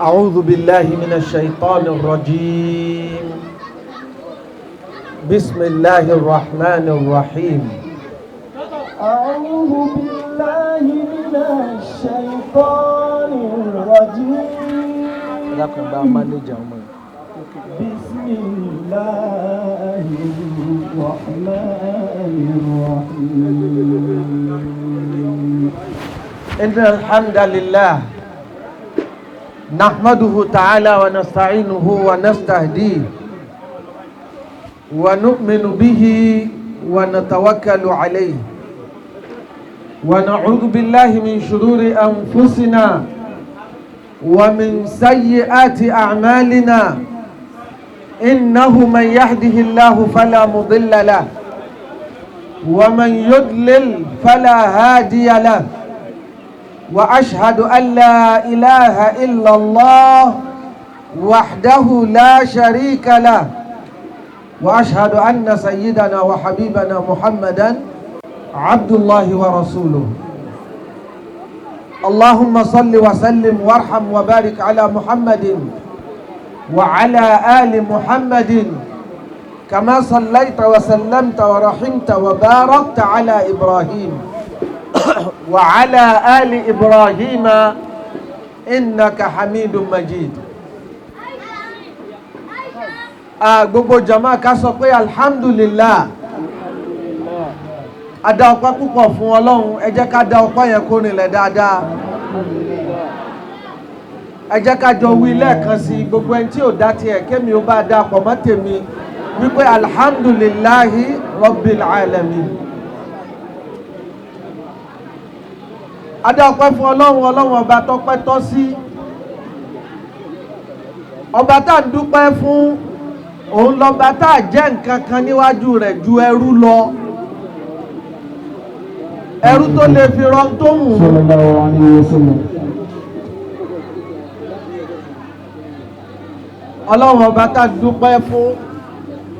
أعوذ بالله من الشيطان الرجيم. بسم الله الرحمن الرحيم. أعوذ بالله من الشيطان الرجيم. بسم الله الرحمن الرحيم. إن الحمد لله نحمده تعالى ونستعينه ونستهديه ونؤمن به ونتوكل عليه ونعوذ بالله من شرور أنفسنا ومن سيئات أعمالنا إنه من يهده الله فلا مضل له ومن يضلل فلا هادي له وأشهد أن لا إله إلا الله وحده لا شريك له وأشهد أن سيدنا وحبيبنا محمدا عبد الله ورسوله. اللهم صل وسلم وارحم وبارك على محمد وعلى آل محمد كما صليت وسلمت ورحمت وباركت على إبراهيم وعلى آل إبراهيم إنك حميد مجيد. Gbogbo jama ká sọ pé alhamdulillah. A dá ọpẹ́ púpọ̀ fún Ọlọ́run. Ẹ jẹ́ ká dá ọpẹ́ yẹn kó rinlẹ̀ dáadáa. Ẹ jẹ́ ká jọ wí lẹ́ẹ̀kan sí gbogbo ẹni tí ò dá tiẹ̀ kémi ó bá dá pọ̀ mọ́ tèmi wípé alhamdulillahi rabbil alamin. A dá ọpẹ́ fún Ọlọ́run, Ọlọ́run ọba tọ́pẹ́ tọ́ sí. Ọba tá à ń dúpẹ́ fún òun lọ́ba tá à jẹ́ nǹkan kan níwájú rẹ̀ ju ẹrú lọ. Ẹrú tó lè fi rán tó wù ú. Ọlọ́run ọba tá à ń dúpẹ́ fún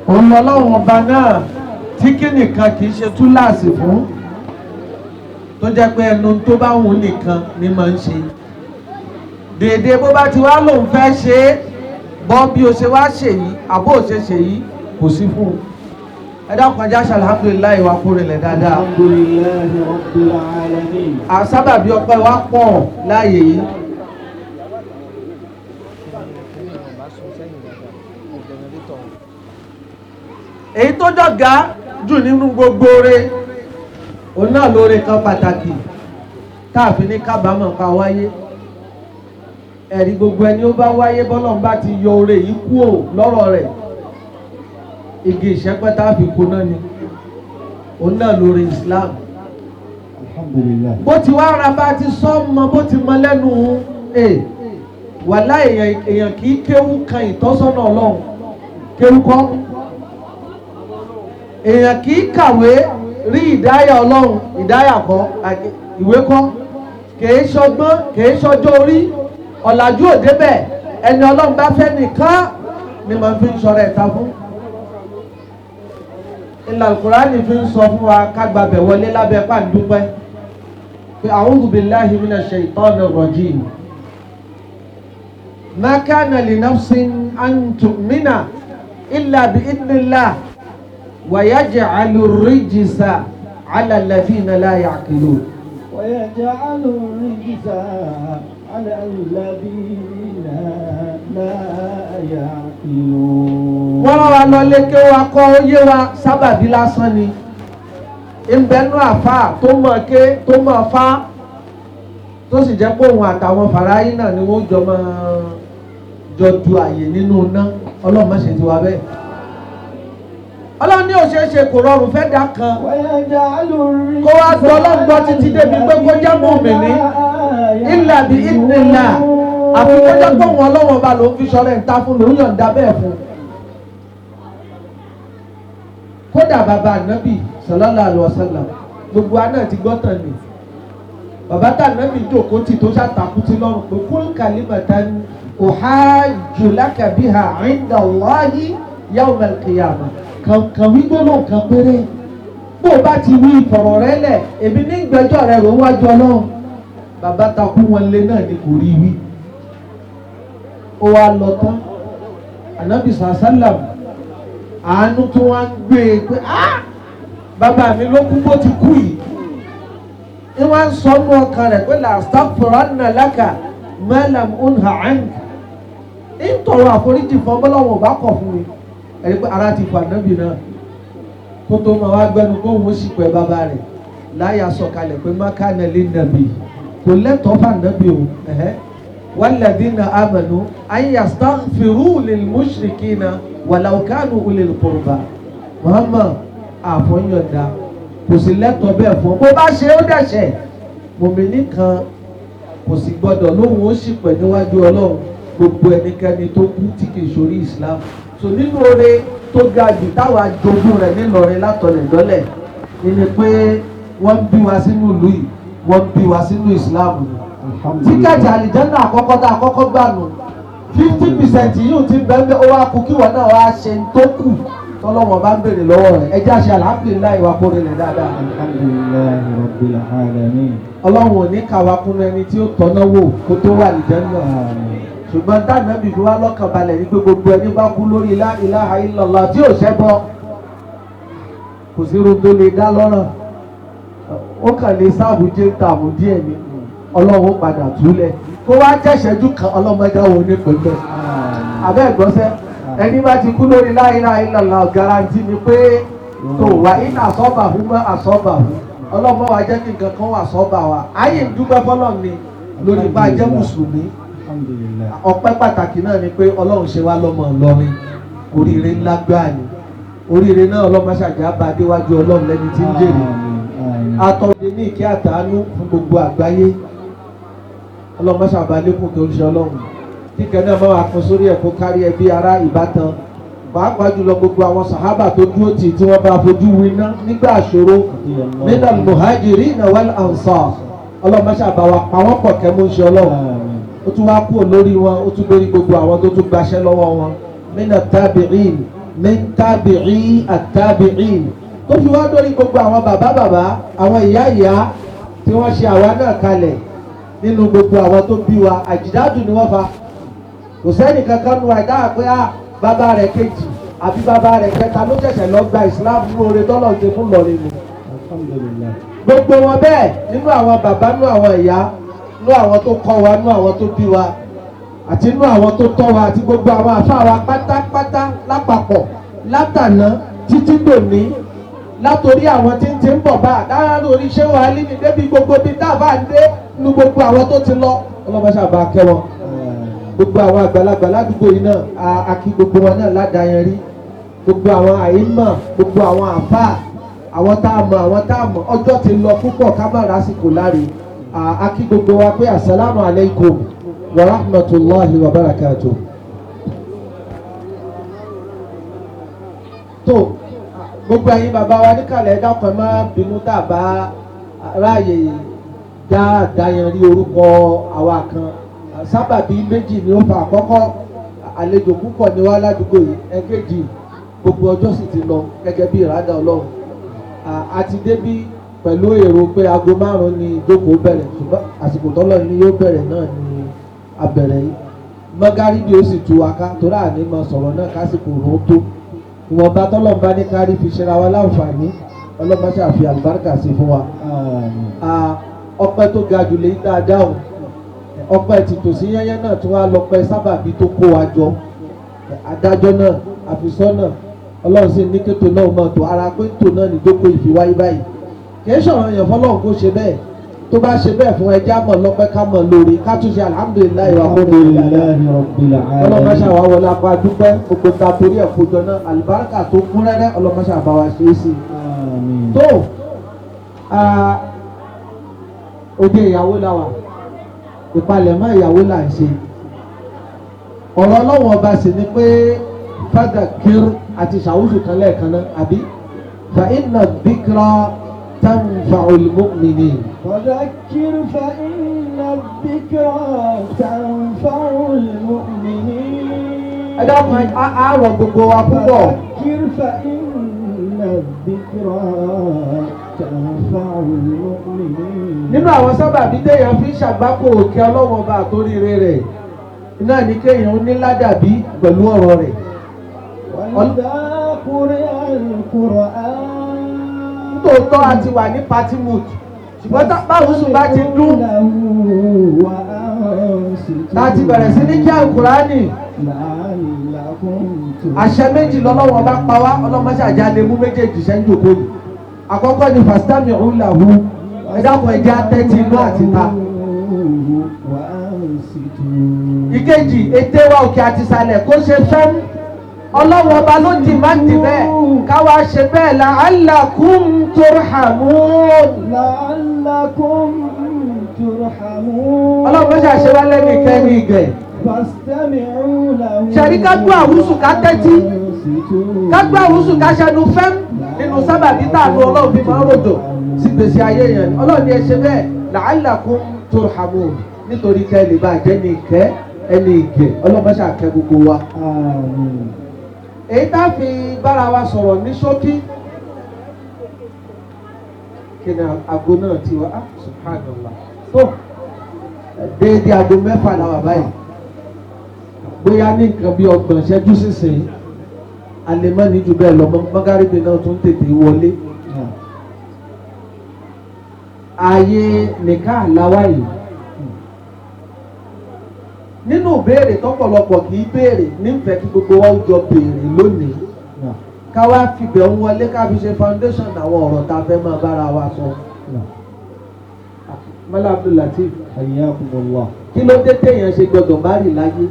òun Ọlọ́run ọba náà tí kí nìkan kì í ṣe túláàsì fún. Tó jẹ́ pé ẹnu tó bá wù nìkan ni máa ń ṣe dèédé bó bá ti wá lòun fẹ́ ṣe é bọ́ bí o ṣe wá ṣe yìí àbó ò ṣe ṣe yìí kò sí fún un. Ẹ dákun ajá ṣe alhamdulilayi wa kó rinlẹ̀ dáadáa. Alhamdulillahi rabbil alamin. Àsábàbí ọpẹ́ wa pọ̀ láàyè yìí. Èyí tó jọ̀gá jù nínú gbogbo rẹ̀ òun náà lóore kan pàtàkì táàfin ní kábàámọ̀ pa wáyé. Ẹ̀rí gbogbo ẹni ó bá wáyé bọ́lọ́run bá ti yọ oore yìí kúrò lọ́rọ̀ rẹ̀ igi ìṣẹ́pẹ́ táàfi kóná ni òun náà lóore Islam. Alhamdulillah. Bó ti wá ra bá ti sọ mọ bó ti mọ lẹ́nu wàlá èèyàn kì í kéwú kan ìtọ́sọ́nà Ọlọ́run kéwú kọ́. Èèyàn kì í kàwé rí ìdáyà Ọlọ́run ìdáyà kọ́ ìwé kọ́ kìí ṣọgbọ́n kìí ṣọjọ́ orí ọ̀làjú òde bẹ́ẹ̀ ẹni Ọlọ́run bá fẹ́ nìkan ni màá fi ń ṣọrọ ẹ̀ta fún. Ìlà Al-Qur'ani fi ń sọ fún wa kágbàbẹ̀ wọlé lábẹ́ pàǹdúpẹ́ pé a'udhu billahi minash shaitanir rajim. Ma kana li nafsin an tu'mina illa bi idhnillah ويجعل الرجس على الذين لا يعقلون. ويجعل الرجس على الذين لا يعقلون. wọ́n wá lọ lékè wa kọ́ yé wa sábàbí lásán ni. ìbẹ́nu àfa tó mọ̀ ké tó mọ̀ fá tó sì jẹ́ pé òun àtàwọn fàráyé náà ni wọ́n jọ du àyè nínú iná. Ọlọ́run má ṣe ti wá bẹ́ẹ̀. Ọlọ́run ní òṣèṣe kò rọrùn fẹ́ dá kan kó wá gbọ́ Ọlọ́run gbọ́ títí débi pé kó jẹ́ mùmínì illa bi idhnillah àfi kó jẹ́ pé òun Ọlọ́run ọba ló ń fi ṣọrẹ ìta fún lòún yọ̀ǹda bẹ́ẹ̀ fún. Kódà bàbá ànábì sallallahu alaihi wasallam gbogbo àná ti gbọ́ tàn ní bàbá tá ànábì jókòó tì tó ṣàtàkùn sí lọ́rùn pé kul kalimatan uhajju laka biha inda Allahi yawm al-qiyamah. Kàn wí gbólóhùn kan péré bó o bá ti wí ìfọ̀rọ̀ rẹ lẹ̀ èmi ní ìgbẹ́jọ́ rẹ rò wájú Ọlọ́run. Bàbá takú wọn lé náà ni kò rí wí. ó wá lọ tán ànábì sàlám àánú tó wá ń gbé e pé bàbá mi ló kú bó ti kú yìí ni wọ́n sọ mú ọkàn rẹ̀ pé làstàfùránà lákà mẹ́làm unha àǹkà ń tọrọ àforíjì fún ọmọlọ́wọ́ bá kọ̀ fún mi ẹ̀rí pé ara ti fà nábì náà kó tó máa wá gbẹnu kó òun sì pẹ́ bàbá rẹ̀ láyà sọ̀kalẹ̀ pé má ká nàlẹ́ nàbì kò lẹ́tọ̀ọ́ fà nábì o walladhina amanu an yastaghfiru lil mushrikina walau kanu ulil qurba Muhammad àfọ̀nyọ̀dá kò sí lẹ́tọ̀ọ́ bẹ́ẹ̀ fún ọ bó bá ṣe ó dẹ̀ṣẹ̀ mòmìnì kan kò sì gbọdọ̀ lóhùn ó sì pẹ̀ níwájú ọlọ́run gbogbo ẹnikẹ́ni tó kú tí kì í sórí Islam so nínú oore tó ga jù táwa jogún rẹ̀ nílọrin látọ̀lẹ̀ dọ́lẹ̀ ni pé wọ́n bí wa sínú ìlú yìí wọ́n bí wa sínú Islam ni tíkẹ́ẹ̀tì àlìjẹ́nà àkọ́kọ́ tá àkọ́kọ́ gbà nù 50% yìí ti bẹ́ẹ̀ ó wá kú kí wọ́n náà wá ṣe tó kù tọ́lọ́wọ́n bá ń béèrè lọ́wọ́ rẹ̀ ẹjẹ́ àṣẹ alhamdulilayi wa kó rinlẹ̀ dáadáa. alhamdulilayi rabbil alamin. ọlọ́run ò ní kàwá kún ẹni tí ó tọ́ná wò kó tó wà àlìjẹ́nà ṣùgbọ́n dáná bìbí wa lọ́kàn balẹ̀ ní pé gbogbo ẹni bá kú lórí la ilaha illallah tí ò ṣẹbọ kò sí irun tó lè dá lọ́rùn ó kàn lè sáàbù jẹ́ tààmù díẹ̀ ni ọlọ́run padà túlẹ̀ kó wá jẹ́ṣẹ́jú kan ọlọ́mọdé wo ní pẹ̀lú abẹ́ ìgbọ́nsẹ́ ẹni bá ti kú lórí la ilaha illallah garanti ni pé tó wà iná àsọ́bà fún mọ́ àsọ́bà fún ọlọ́mọ wa jẹ́ kí nǹkan kan wà sọ́bà wa ayé ń dúpẹ́ fọlọ́ ni lórí bá jẹ́ mùsùlùmí ọpẹ́ pàtàkì náà ni pé ọlọ́run ṣe wá lọ́mọ Ìlọrin oríire ńlá gbáà ni oríire náà ọlọ́mọ ṣàjà bá déwájú ọlọ́run lẹ́ni tí ń jèrè atọ́jú ní ìkẹ́ àtàánú fún gbogbo àgbáyé ọlọ́mọ ṣàbálẹ́kùn tó ń ṣe ọlọ́run kíkẹ́ náà máa kún sórí ẹ̀kọ́ kárí ẹbí ará ìbátan pàápàá jùlọ gbogbo àwọn sàhábà tó dúró tì tí wọ́n bá fojú winá nígbà àṣòro minal muhajirina wal ansar ọlọ́mọ ṣàbáwá pa wọ́n pọ̀ kẹ́ mú ń ṣe ọlọ́run ó tún wá kúrò lórí wọn ó tún lórí gbogbo àwọn tó tún gbaṣẹ́ lọ́wọ́ wọn mina tabi'in min tabi'i at-tabi'in tó fi wá lórí gbogbo àwọn bàbá àwọn ìyá tí wọ́n ṣe àwa náà kalẹ̀ nínú gbogbo àwọn tó bí wa àjìdádùn ni wọ́n fa kò sẹ́ni kankan nu àìdá pé bàbá rẹ̀ kejì àbí bàbá rẹ̀ kẹta ló ṣẹ̀ṣẹ̀ lọ gba Islam ní oore tọ́lọ̀ ṣe fún lọ́rin ni gbogbo wọn bẹ́ẹ̀ nínú àwọn bàbá nínú àwọn ìyá nínú àwọn tó kọ́ wa nínú àwọn tó bí wa àti nínú àwọn tó tọ́ wa àti gbogbo àwọn àfáà wa pátápátá lápapọ̀ látàná títí dòní látòrí àwọn tí ń bọ̀ bá dáhà lórí iṣẹ́ wa líbi débi gbogbo bí dáàbà ń dé nínú gbogbo àwọn tó ti lọ ọlọ́mọṣà bá kẹ́wọ́n gbogbo àwọn àgbàlagbà ládùúgbò yìí náà akí gbogbo wọn náà ládàáyẹn rí gbogbo àwọn àyímọ̀ gbogbo àwọn àfáà àwọn tá a mọ̀ ọjọ́ ti lọ púpọ̀ ká má rásìkò láre akí gbogbo wa pé assalamu alaikum wa rahmatullahi wa barakatuh. tó gbogbo ẹ̀yin bàbá wa níkàlẹ̀ dákun má bínú tàbá ráàyè dá àdáyẹn rí orúkọ àwa kan sábàbí méjì ni ó fa àkọ́kọ́ àlejò púpọ̀ ní wá ládùúgbò yìí ẹ̀kejì gbogbo ọjọ́ sì ti lọ gẹ́gẹ́ bí ìrádà ọlọ́run àti débí pẹ̀lú èrò pé aago 5 ni ìjókòó bẹ̀rẹ̀ ṣùgbọ́n àsìkò tọ́lọ́ ni yóò bẹ̀rẹ̀ náà ni abẹ̀rẹ̀ yìí mọ́gárí bí ó sì tu wa ká torí àní máa sọ̀rọ̀ náà kásìkò rò ó tó ìwọ̀nba tọ́lọ́run bá ní kárí fi ṣera wa láǹfààní ọlọ́mọ ṣàfi àlùbáríkà sí fún wa ọpẹ́ tó ga jù lè dáadáa o ọpẹ́ tìtòsí yẹ́yẹ́ náà tí wọ́n á lọ pẹ́ sábàbí tó kó wa jọ adájọ́ náà àfisọ́nà ọlọ́run sì ní kétò náà máa tó ara pé tò náà níjókòó ìfiwáyé báyìí kìí ṣọ̀rọ̀ yẹn fọlọ́run kó ṣe bẹ́ẹ̀ tó bá ṣe bẹ́ẹ̀ fún ẹjẹ́ àmọ̀ lọ́pẹ́ ká mọ̀ lórí ká tún ṣe alhamdulilayi wa kó lórí ọlọ́mọṣà wa wọlé apá dúpẹ́ gbogbo ta torí ẹ̀ kójọ náà àlùbáríkà tó kún rẹ́rẹ́ ọlọ́mọṣà bá wa ṣe é sí i tó òde ìyàwó làwà ìpalẹ̀mọ́ ìyàwó là ń ṣe ọ̀rọ̀ ọlọ́wọ́n ọba sì ni pé fadakir àti ṣàwùsù kan lẹ́ẹ̀kan náà àbí fa inna dhikra tanfa'ul mu'minin. fadakir fa inna dhikra tanfa'ul mu'minin. ẹ dákun àárọ̀ gbogbo wa púpọ̀. fadakir fa inna dhikra tanfa'ul mu'minin. nínú àwọn sábàbí téèyàn fi ń ṣàgbákò òkè ọlọ́wọ́n ọba àtóríire rẹ̀ náà ní kéèyàn ní ládàbí pẹ̀lú ọ̀rọ̀ rẹ̀. وإذا قرئ القرآن Nítòótọ́ a ti wà ní party mood ṣùgbọ́n báwo sùn bá ti dún láti bẹ̀rẹ̀ sí ní kí Al-Kùránì. Àṣẹ méjì lọ́lọ́wọ́ bá pa wá ọlọ́mọṣàjà lè mú méjèèjì sẹ́ńjì òkú yìí. Àkọ́kọ́ ni fastami'u lahu, ẹ dákun ẹ jẹ́ atẹ́tí inú àti ta. Ìkejì, ètè wa òkè àti ìsàlẹ̀ kó ṣe fẹ́m. Ọlọ́wọ́ ọba ló di má di bẹ́ẹ̀ káwa ṣe bẹ́ẹ̀ la'allakum turhamun. لعلكم ترحمون Ọlọ́mọṣàṣẹ wá lẹ́nu ìkẹ́ni ìgẹ̀. فاستمعوا له Ṣẹ̀rí ká gbọ́ àwùsù ká tẹ́tí. Ká gbọ́ àwùsù ká ṣẹnu fẹ́m nínú sábàbí tààlù Ọlọ́run fi máa ń ròdò sí gbèsè ayé yẹn. Ọlọ́run ni ẹ ṣe bẹ́ẹ̀ la'allakum turhamun nítorí kẹ́ lè bá jẹ́ ní ìkẹ́ ẹni ìgẹ̀. Ọlọ́mọṣàkẹ́ gbogbo wa. آمين Èyí tá fi bára wa sọ̀rọ̀ ní ṣókí. Kí ni aago náà ti wá? Subhanallah. Tó déédéé aago 6 la wà báyìí. Bóyá ní nǹkan bí 30 ìṣẹ́jú sísìn alẹ́mọ́ni jù bẹ́ẹ̀ lọ mọ́gàríbì náà tún tètè wọlé. Ààyè nìka àláwá yìí. Nínú ìbéèrè tọ́pọ̀lọpọ̀ kì í béèrè nífẹ̀ẹ́ kí gbogbo wa jọ béèrè lónìí. Ká wá fìbẹ̀ ń wọlé ká fi ṣe foundation àwọn ọ̀rọ̀ tá a fẹ́ máa bára wa sọ. Mọ́lá Abdul-Lateef. حياكم الله Kí ló dé téèyàn ṣe gbọdọ̀ má rì láyé?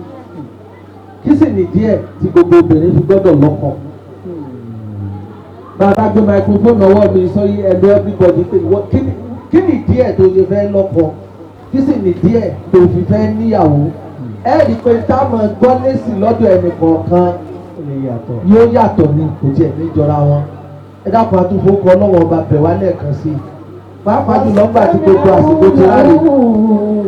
Kí sì ní díẹ̀ tí gbogbo obìnrin fi gbọdọ̀ lọ́kọ? Bàbá gbé microphone ọwọ́ mi sọ yí ẹ̀dọ́ everybody pé kí ni díẹ̀ tó ṣe fẹ́ lọ́kọ? Kí sì ní díẹ̀ tó fi fẹ́ níyàwó? Ẹ rí i pé táwọn gbọ́ lésì lọ́dọ̀ ẹnì kọ̀ọ̀kan yóò yàtọ̀ ní kò tiẹ̀ ní jọra wọn. Ẹ dákun àtúnfowókọ ọlọ́wọ́ ọba bẹ̀ wá lẹ́ẹ̀kan sí i. Pàápàá jùlọ ńgbà tí gbogbo àsìkò ti ráre.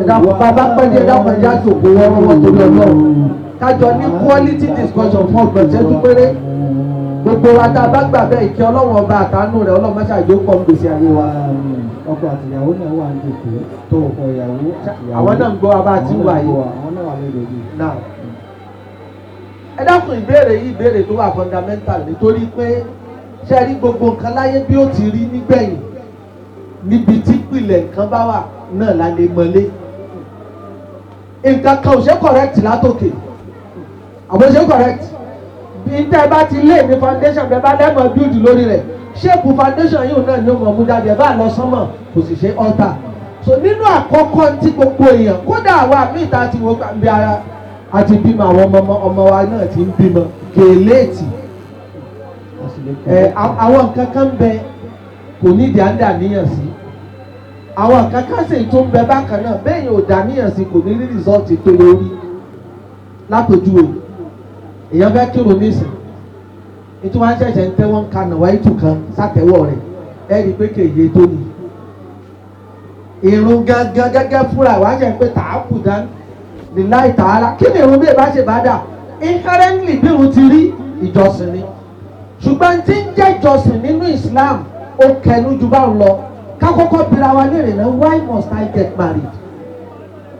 Ẹ dákun bàbá pẹ́ẹ́dé ẹ dákun ẹja jòkó wọ́ọ́rọ́wọ́ torí Ọlọ́run. Kájọ ní quality discussion fún ọgbọ̀n ìṣẹ́jú péré. Gbogbo wa tá a bá gbà bẹ́ẹ̀ ìkẹ́ Ọlọ́run ọba àtàánú rẹ̀ ọlọ́mọṣàjò pọ̀ ń gbèsè ayé wa. ọkọ àtìyàwó náà wà ní ètò Tó ọkọ ìyàwó àtìyàwó àwọn náà ń gbọ́ wa bá a ti wà yìí. àwọn náà wà lórí òbí. Now, ẹ dákun ìbéèrè yìí ìbéèrè tó wà fundamental nítorí pé ṣe rí gbogbo nǹkan láyé bí ó ti rí nígbẹ̀yìn níbi tí ìpìlẹ̀ nǹkan bá wà náà la lè mọ̀lé. Nǹkan kan ò ṣe correct látòkè àwọn ṣe correct bí tẹ́ bá ti lé ní foundation bẹ́ẹ̀ bá lẹ́mọ̀ build lórí rẹ̀ ṣéèpù foundation yìí náà ni ó mọ̀ mú jáde bá lọ sánmọ̀ kò sì ṣe alter. So nínú àkọ́kọ́ tí gbogbo èèyàn kódà àwa míì tá a ti wò bí ara àti bímọ àwọn ọmọ wa náà ti ń bímọ kèéléètì àwọn nǹkan kan ń bẹ kò ní ìdí àńdà níyàn sí àwọn nǹkan kan sì tún ń bẹ bákan náà bẹ́ẹ̀ yóò dá níyàn sí kò ní rí rìsọ́ọ̀tì tó lórí lápèjúwe èèyàn fẹ́ kírun nísìn ètò wọn ṣẹ̀ṣẹ̀ ń tẹ́wọ́n ka nàwá ètò kan sátẹ́wọ́ rẹ̀ ẹ rí i pé kéye tó ní ìrun gangan gẹ́gẹ́ fúnra wàá ṣe pé tààkù dání lillahi ta'ala kí ni irun bí ẹ bá ṣe bá dà inherently bí irun ti rí ìjọsìn ni ṣùgbọ́n tí ń jẹ́ ìjọsìn nínú Islam ó kẹnu ju bá ń lọ ká kọ́kọ́ bira wa léèrè náà why must I get married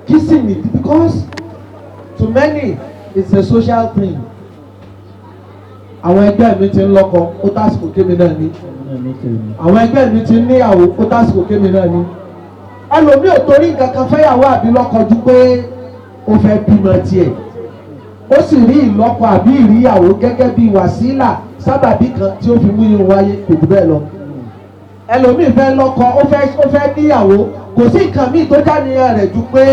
kí sì ni because to many it's a social thing àwọn ẹgbẹ́ mi ti ń lọ́kọ ó tásìkò kémi náà ní àwọn ẹgbẹ́ mi ti ń níyàwó ó tásìkò kémi náà ní ẹlòmíì ò torí nǹkan kan fẹ́yàwó àbí lọ́kọ ju pé ó fẹ́ bímọ tiẹ̀ ó sì rí ìlọ́kọ àbí ìríyàwó gẹ́gẹ́ bí wàsílà sábàbí kan tí ó fi mú irun wáyé kò jù bẹ́ẹ̀ lọ ẹlòmíì fẹ́ lọ́kọ ó fẹ́ níyàwó kò sí nǹkan míì tó jáníyàn rẹ̀ ju pé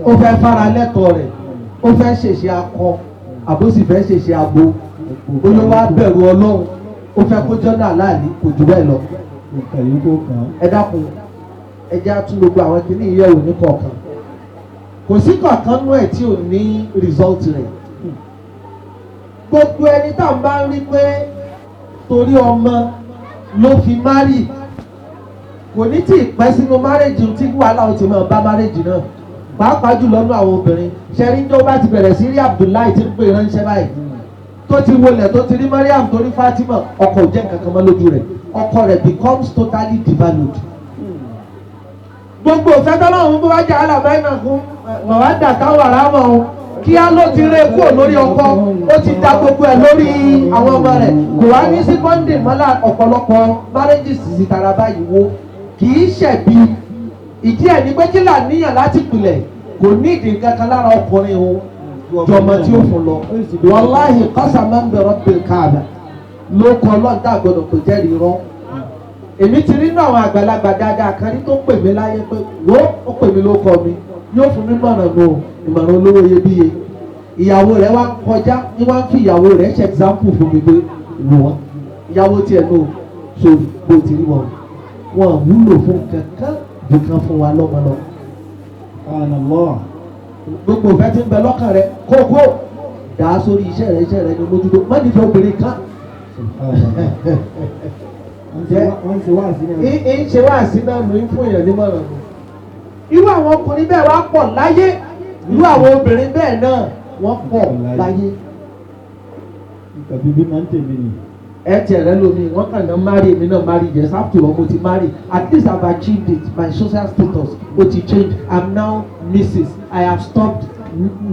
ó fẹ́ fara lẹ́tọ̀ọ́ rẹ̀ ó fẹ́ ṣèṣe akọ àbó sì fẹ́ ṣèṣe abo olówó abẹ̀rù Ọlọ́run ó fẹ́ kó jọ́nà aláàlí kò jù bẹ́ẹ̀ lọ ẹ dákun ẹ jẹ́ á tún gbogbo àwọn kìíní ìyẹ̀wò ní kọ̀ọ̀kan kò sí kọ̀ọ̀kan nú ẹ̀ tí ò ní result rẹ̀ gbogbo ẹni tá à ń bá ń rí pé torí ọmọ ló fi márì kò ní tí ì pẹ́ sínú márèjì tí wàhálà ó ti máa bá márèjì náà pàápàá jùlọ nú àwọn obìnrin ṣẹ́rí tó bá ti bẹ̀rẹ̀ sí rí Abdullahi tí ń pè ránṣẹ́ báyìí tó ti wọlé tó ti rí Mariam tó rí Fatima ọkọ ò jẹ́ kankan mọ́ lójú rẹ̀ ọkọ rẹ̀ becomes totally devalued gbogbo òfẹ́ tọ́lọ́run bó wá jẹ́ alábẹ́nà fún mọ̀wádà táwọn ará mọ̀ ọ́n kí á ló ti ré kúrò lórí ọkọ ó ti da gbogbo ẹ̀ lórí àwọn ọmọ rẹ̀ kò wá ní sí bọ́ndì mọ́lá ọ̀pọ̀lọpọ̀ marriages sì tara báyìí wo kì í ṣẹ̀bi ìdí ẹ̀ ní pé kí là níyàn láti pilẹ̀ kò ní ìdí kankan lára ọkùnrin o jọmọ tí ó fún lọ wàláhì qasaman bi rabbil Kaaba ló kọ lọ́dà gbọdọ̀ kò jẹ́rìí rán èmi ti rí náà àwọn àgbàlagbà dáadáa kan ní tó pè mí láyé pé wo ó pè mí ló kọ mi yóò fún mi mọ̀ràn nù ìmọ̀ràn olówó iyebíye ìyàwó rẹ̀ wá kọjá ní wọ́n fi ìyàwó rẹ̀ ṣe example fún mi pé wọ́n ìyàwó tiẹ̀ nù so bó ti rí wọn wúlò fún kankan ju kan fún wa lọ́mọ lọ. gbogbo ìfẹ́ tí ń bẹ lọ́kàn rẹ̀ kókó dà á sórí iṣẹ́ rẹ̀ ní mójútó má nífẹ̀ẹ́ obìnrin kan. wọ́n ń ṣe wáàsí náà. ń ṣe wáàsí náà ló ń fún èèyàn nímọ̀ràn nù. irú àwọn ọkùnrin bẹ́ẹ̀ wá pọ̀ láyé irú àwọn obìnrin bẹ́ẹ̀ náà wọ́n pọ̀ láyé. nǹkan bíbí máa ń tèmi nì. ẹ tiẹ̀ rẹ lómi wọ́n kàn náà marry èmi náà marry yes after all mo ti marry at least I have achieved it my social status o ti change I'm now Mrs. I have stopped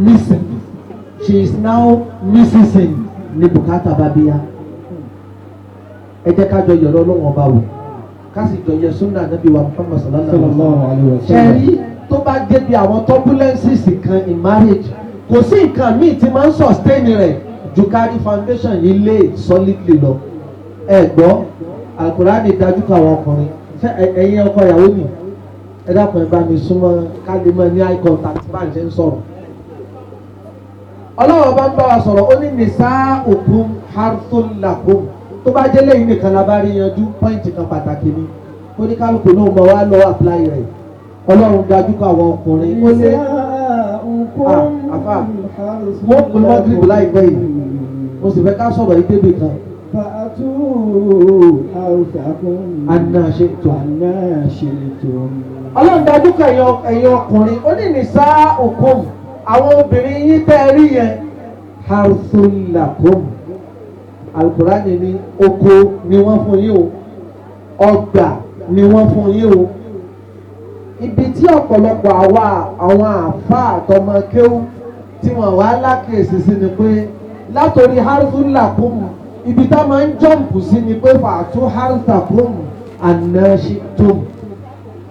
missing she is now Mrs. ní bùkátà bá bí ya. ẹ jẹ́ ká jọ yọ̀rọ̀ ọlọ́wọ́n bá wò ká sì jọ yẹ súnà Ànábì wa Muhammad sallallahu alaihi wa sallam. ẹ̀rí tó bá débi àwọn turbulences kan in marriage kò sí nǹkan míì tí máa ń sustain rẹ̀ ju kárí foundation yìí lé solidly lọ. ẹ gbọ́ Al-Qur'ani dájú kọ àwọn ọkùnrin ẹ̀yin ọkọ ìyàwó nì ẹ dákun ẹ bá mi súnmọ́ ká lè mọ ní eye contact bá ń ṣe ń sọ̀rọ̀. Ọlọ́run bá ń bá wa sọ̀rọ̀ ó ní nisa'ukum harthun lakum tó bá jẹ́ lẹ́yìn nìkan la bá rí yanjú pọ́ìntì kan pàtàkì ni oníkálukú náà mọ̀ wá lọ apply rẹ̀ Ọlọ́run dájú kọ àwọn ọkùnrin ó lé àfà wọ́n pè mọ́gìrìbù láìpẹ́ yìí mo sì fẹ́ ká sọ̀rọ̀ yìí débi kan. fàtú àwùsàkùn ànáṣètò. Ọlọ́run dájú kọ ẹ̀yin ọkùnrin ó ní nisa'ukum àwọn obìnrin yín tẹ́ ẹ rí yẹn harthun lakum. Al-Qur'ani ní oko ni wọ́n fún yín o ọgbà ni wọ́n fún yín o. Ibi tí ọ̀pọ̀lọpọ̀ àwọn àfáà àtọmọ kéwú tí wọ́n wá lákèésí sí ni pé látòrí harthun lakum ibi tá máa ń jọ́ǹpù sí ni pé fa'tu harthakum anna shi'tum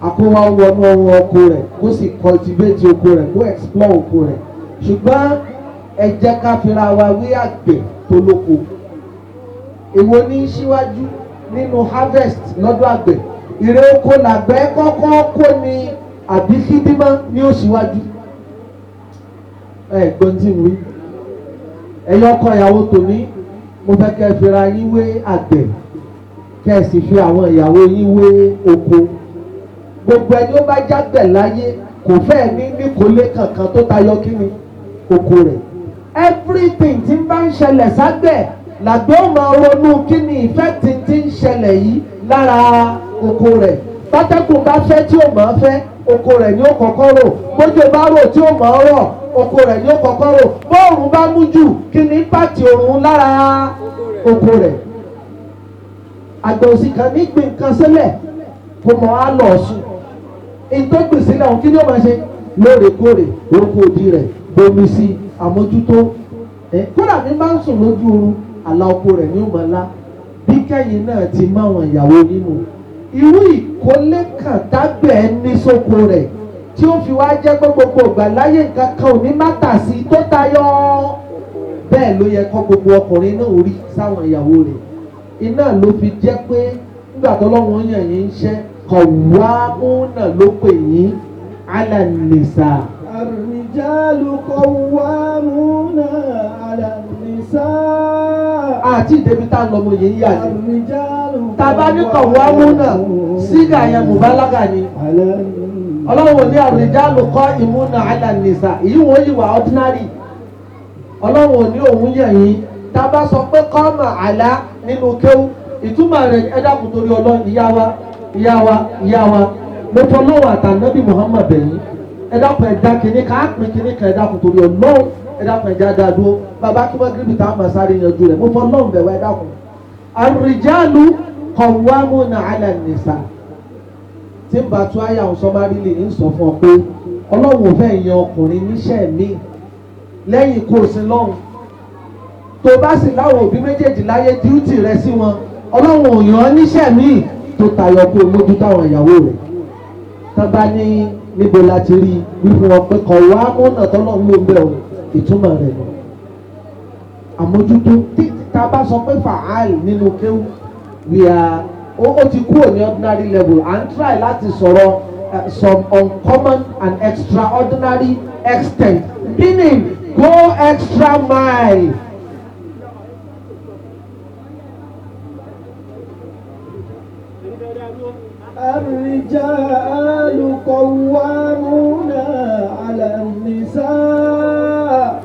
àkówá wọnú ọwọ́ oko rẹ̀ kó sì cultivate oko rẹ̀ kó explore oko rẹ̀ ṣùgbọ́n ẹ jẹ́ ká fira wa wí àgbẹ̀ tó lóko. Èwo ní síwájú nínú harvest lọ́dọ̀ àgbẹ̀ ìrè oko làgbẹ̀ kọ́kọ́ kó ni àbí kídímọ́ ní ó síwájú. Gbọ́n tí ń wí ẹ̀yọ́ ọkọ ìyàwó tòní mo fẹ́ kẹ́ fira yín wé àgbẹ̀ kẹ́ ẹ sì fi àwọn ìyàwó yín wé oko. Gbogbo ẹni ó bá jágbẹ̀ láyé kò fẹ́ ní kólé kankan tó tayọ kíni oko rẹ̀. Everything tí ń bá ń ṣẹlẹ̀ ságbẹ̀ làgbẹ̀ ó máa ronú kíni ìfẹ́ tí ń ṣẹlẹ̀ yìí lára oko rẹ̀. Bátẹ́kùn bá fẹ́ tí ó máa fẹ́ oko rẹ̀ ni ó kọ́kọ́ rò. Bójú bá rò tí ó máa rọ̀ oko rẹ̀ ni ó kọ́kọ́ rò. Bóòrùn bá mú jù kíni pàtì òrùn lára oko rẹ̀. Àgbẹ̀ òsì kan ní gbìn kan sílẹ̀ kó mọ̀ á lọ sùn. Ìtọ́gbìn sílẹ̀ òun kí ni ó máa ṣe lóòrèkóòrè orúkọ òdì rẹ̀ bomi sí àmójútó. Kódà mi máa ń sùn lójú oorun àlá oko rẹ̀ ní òmàlá bí kẹ́yìn náà ti máwọn ìyàwó nínú. Irú ìkólé kan dágbẹ̀ ní sóko rẹ̀ tí ó fi wá jẹ́ pé gbogbo ìgbà láyé nǹkan kan ò ní má tà sí tó tayọ. Bẹ́ẹ̀ ló yẹ kọ́ gbogbo ọkùnrin náà rí sáwọn ìyàwó rẹ̀. Iná ló fi jẹ́ pé nígbà tó lọ́wọ́ yàn yín ń ṣẹ́ qawwamuna ló pè yín ala nisa. Ar-rijalu qawwamuna ala nisa. Àti ìdèbí tá a lọ mọ yẹn yà ni. Ar-rijalu Tàbá ní qawwamuna sígà yẹn mùbálágà ni. Ọlọ́run ní ar-rijalu qawwamuna ala nisa. Èyí wọ́n yìí wà ordinary. Ọlọ́run ní òun yẹ̀ yín. Tàbá sọ pé qama ala nínú kéwú ìtumọ̀ rẹ̀ ẹ dákun torí Ọlọ́run ìyá wa mo fọlọ́wọ́ àtànábì Muhammad bẹ̀yìn ẹ dákun ẹ̀dá kìíní ká pín kìíní kan ẹ dákun torí Ọlọ́run ẹ dákun ẹ̀dá dáadúró bàbá kí wọ́n gíríbì táwọn máa sáré yanjú rẹ̀ mo fọlọ́run bẹ̀wọ̀ ẹ dákun. Ar-rijalu qawwamuna ala nisa tí ń bá tún àyà ń sọ máa rí lè ń sọ fún ọ pé ọlọ́run ò fẹ́ yan ọkùnrin níṣẹ́ mi lẹ́yìn kó o sin lọ́hùn tó bá sì láwọn òbí méjèèjì láyé díútì rẹ sí wọn ọlọ́run ò yan níṣẹ́ mi tó tayọ kó o mójútó àwọn ìyàwó rẹ̀ tán bá ní níbo la ti rí wípé wọn pé kọ̀ wá mọ́nà tọ́lọ́run ló ń bẹ̀ ọ́ ìtumọ̀ rẹ̀ lọ àmójútó tá a bá sọ pé fàáìl nínú kéwù ó ti kúrò ní ordinary level and try láti sọ̀rọ̀ some uncommon and extraordinary extent meaning go extra mile. الرجال قوامون على النساء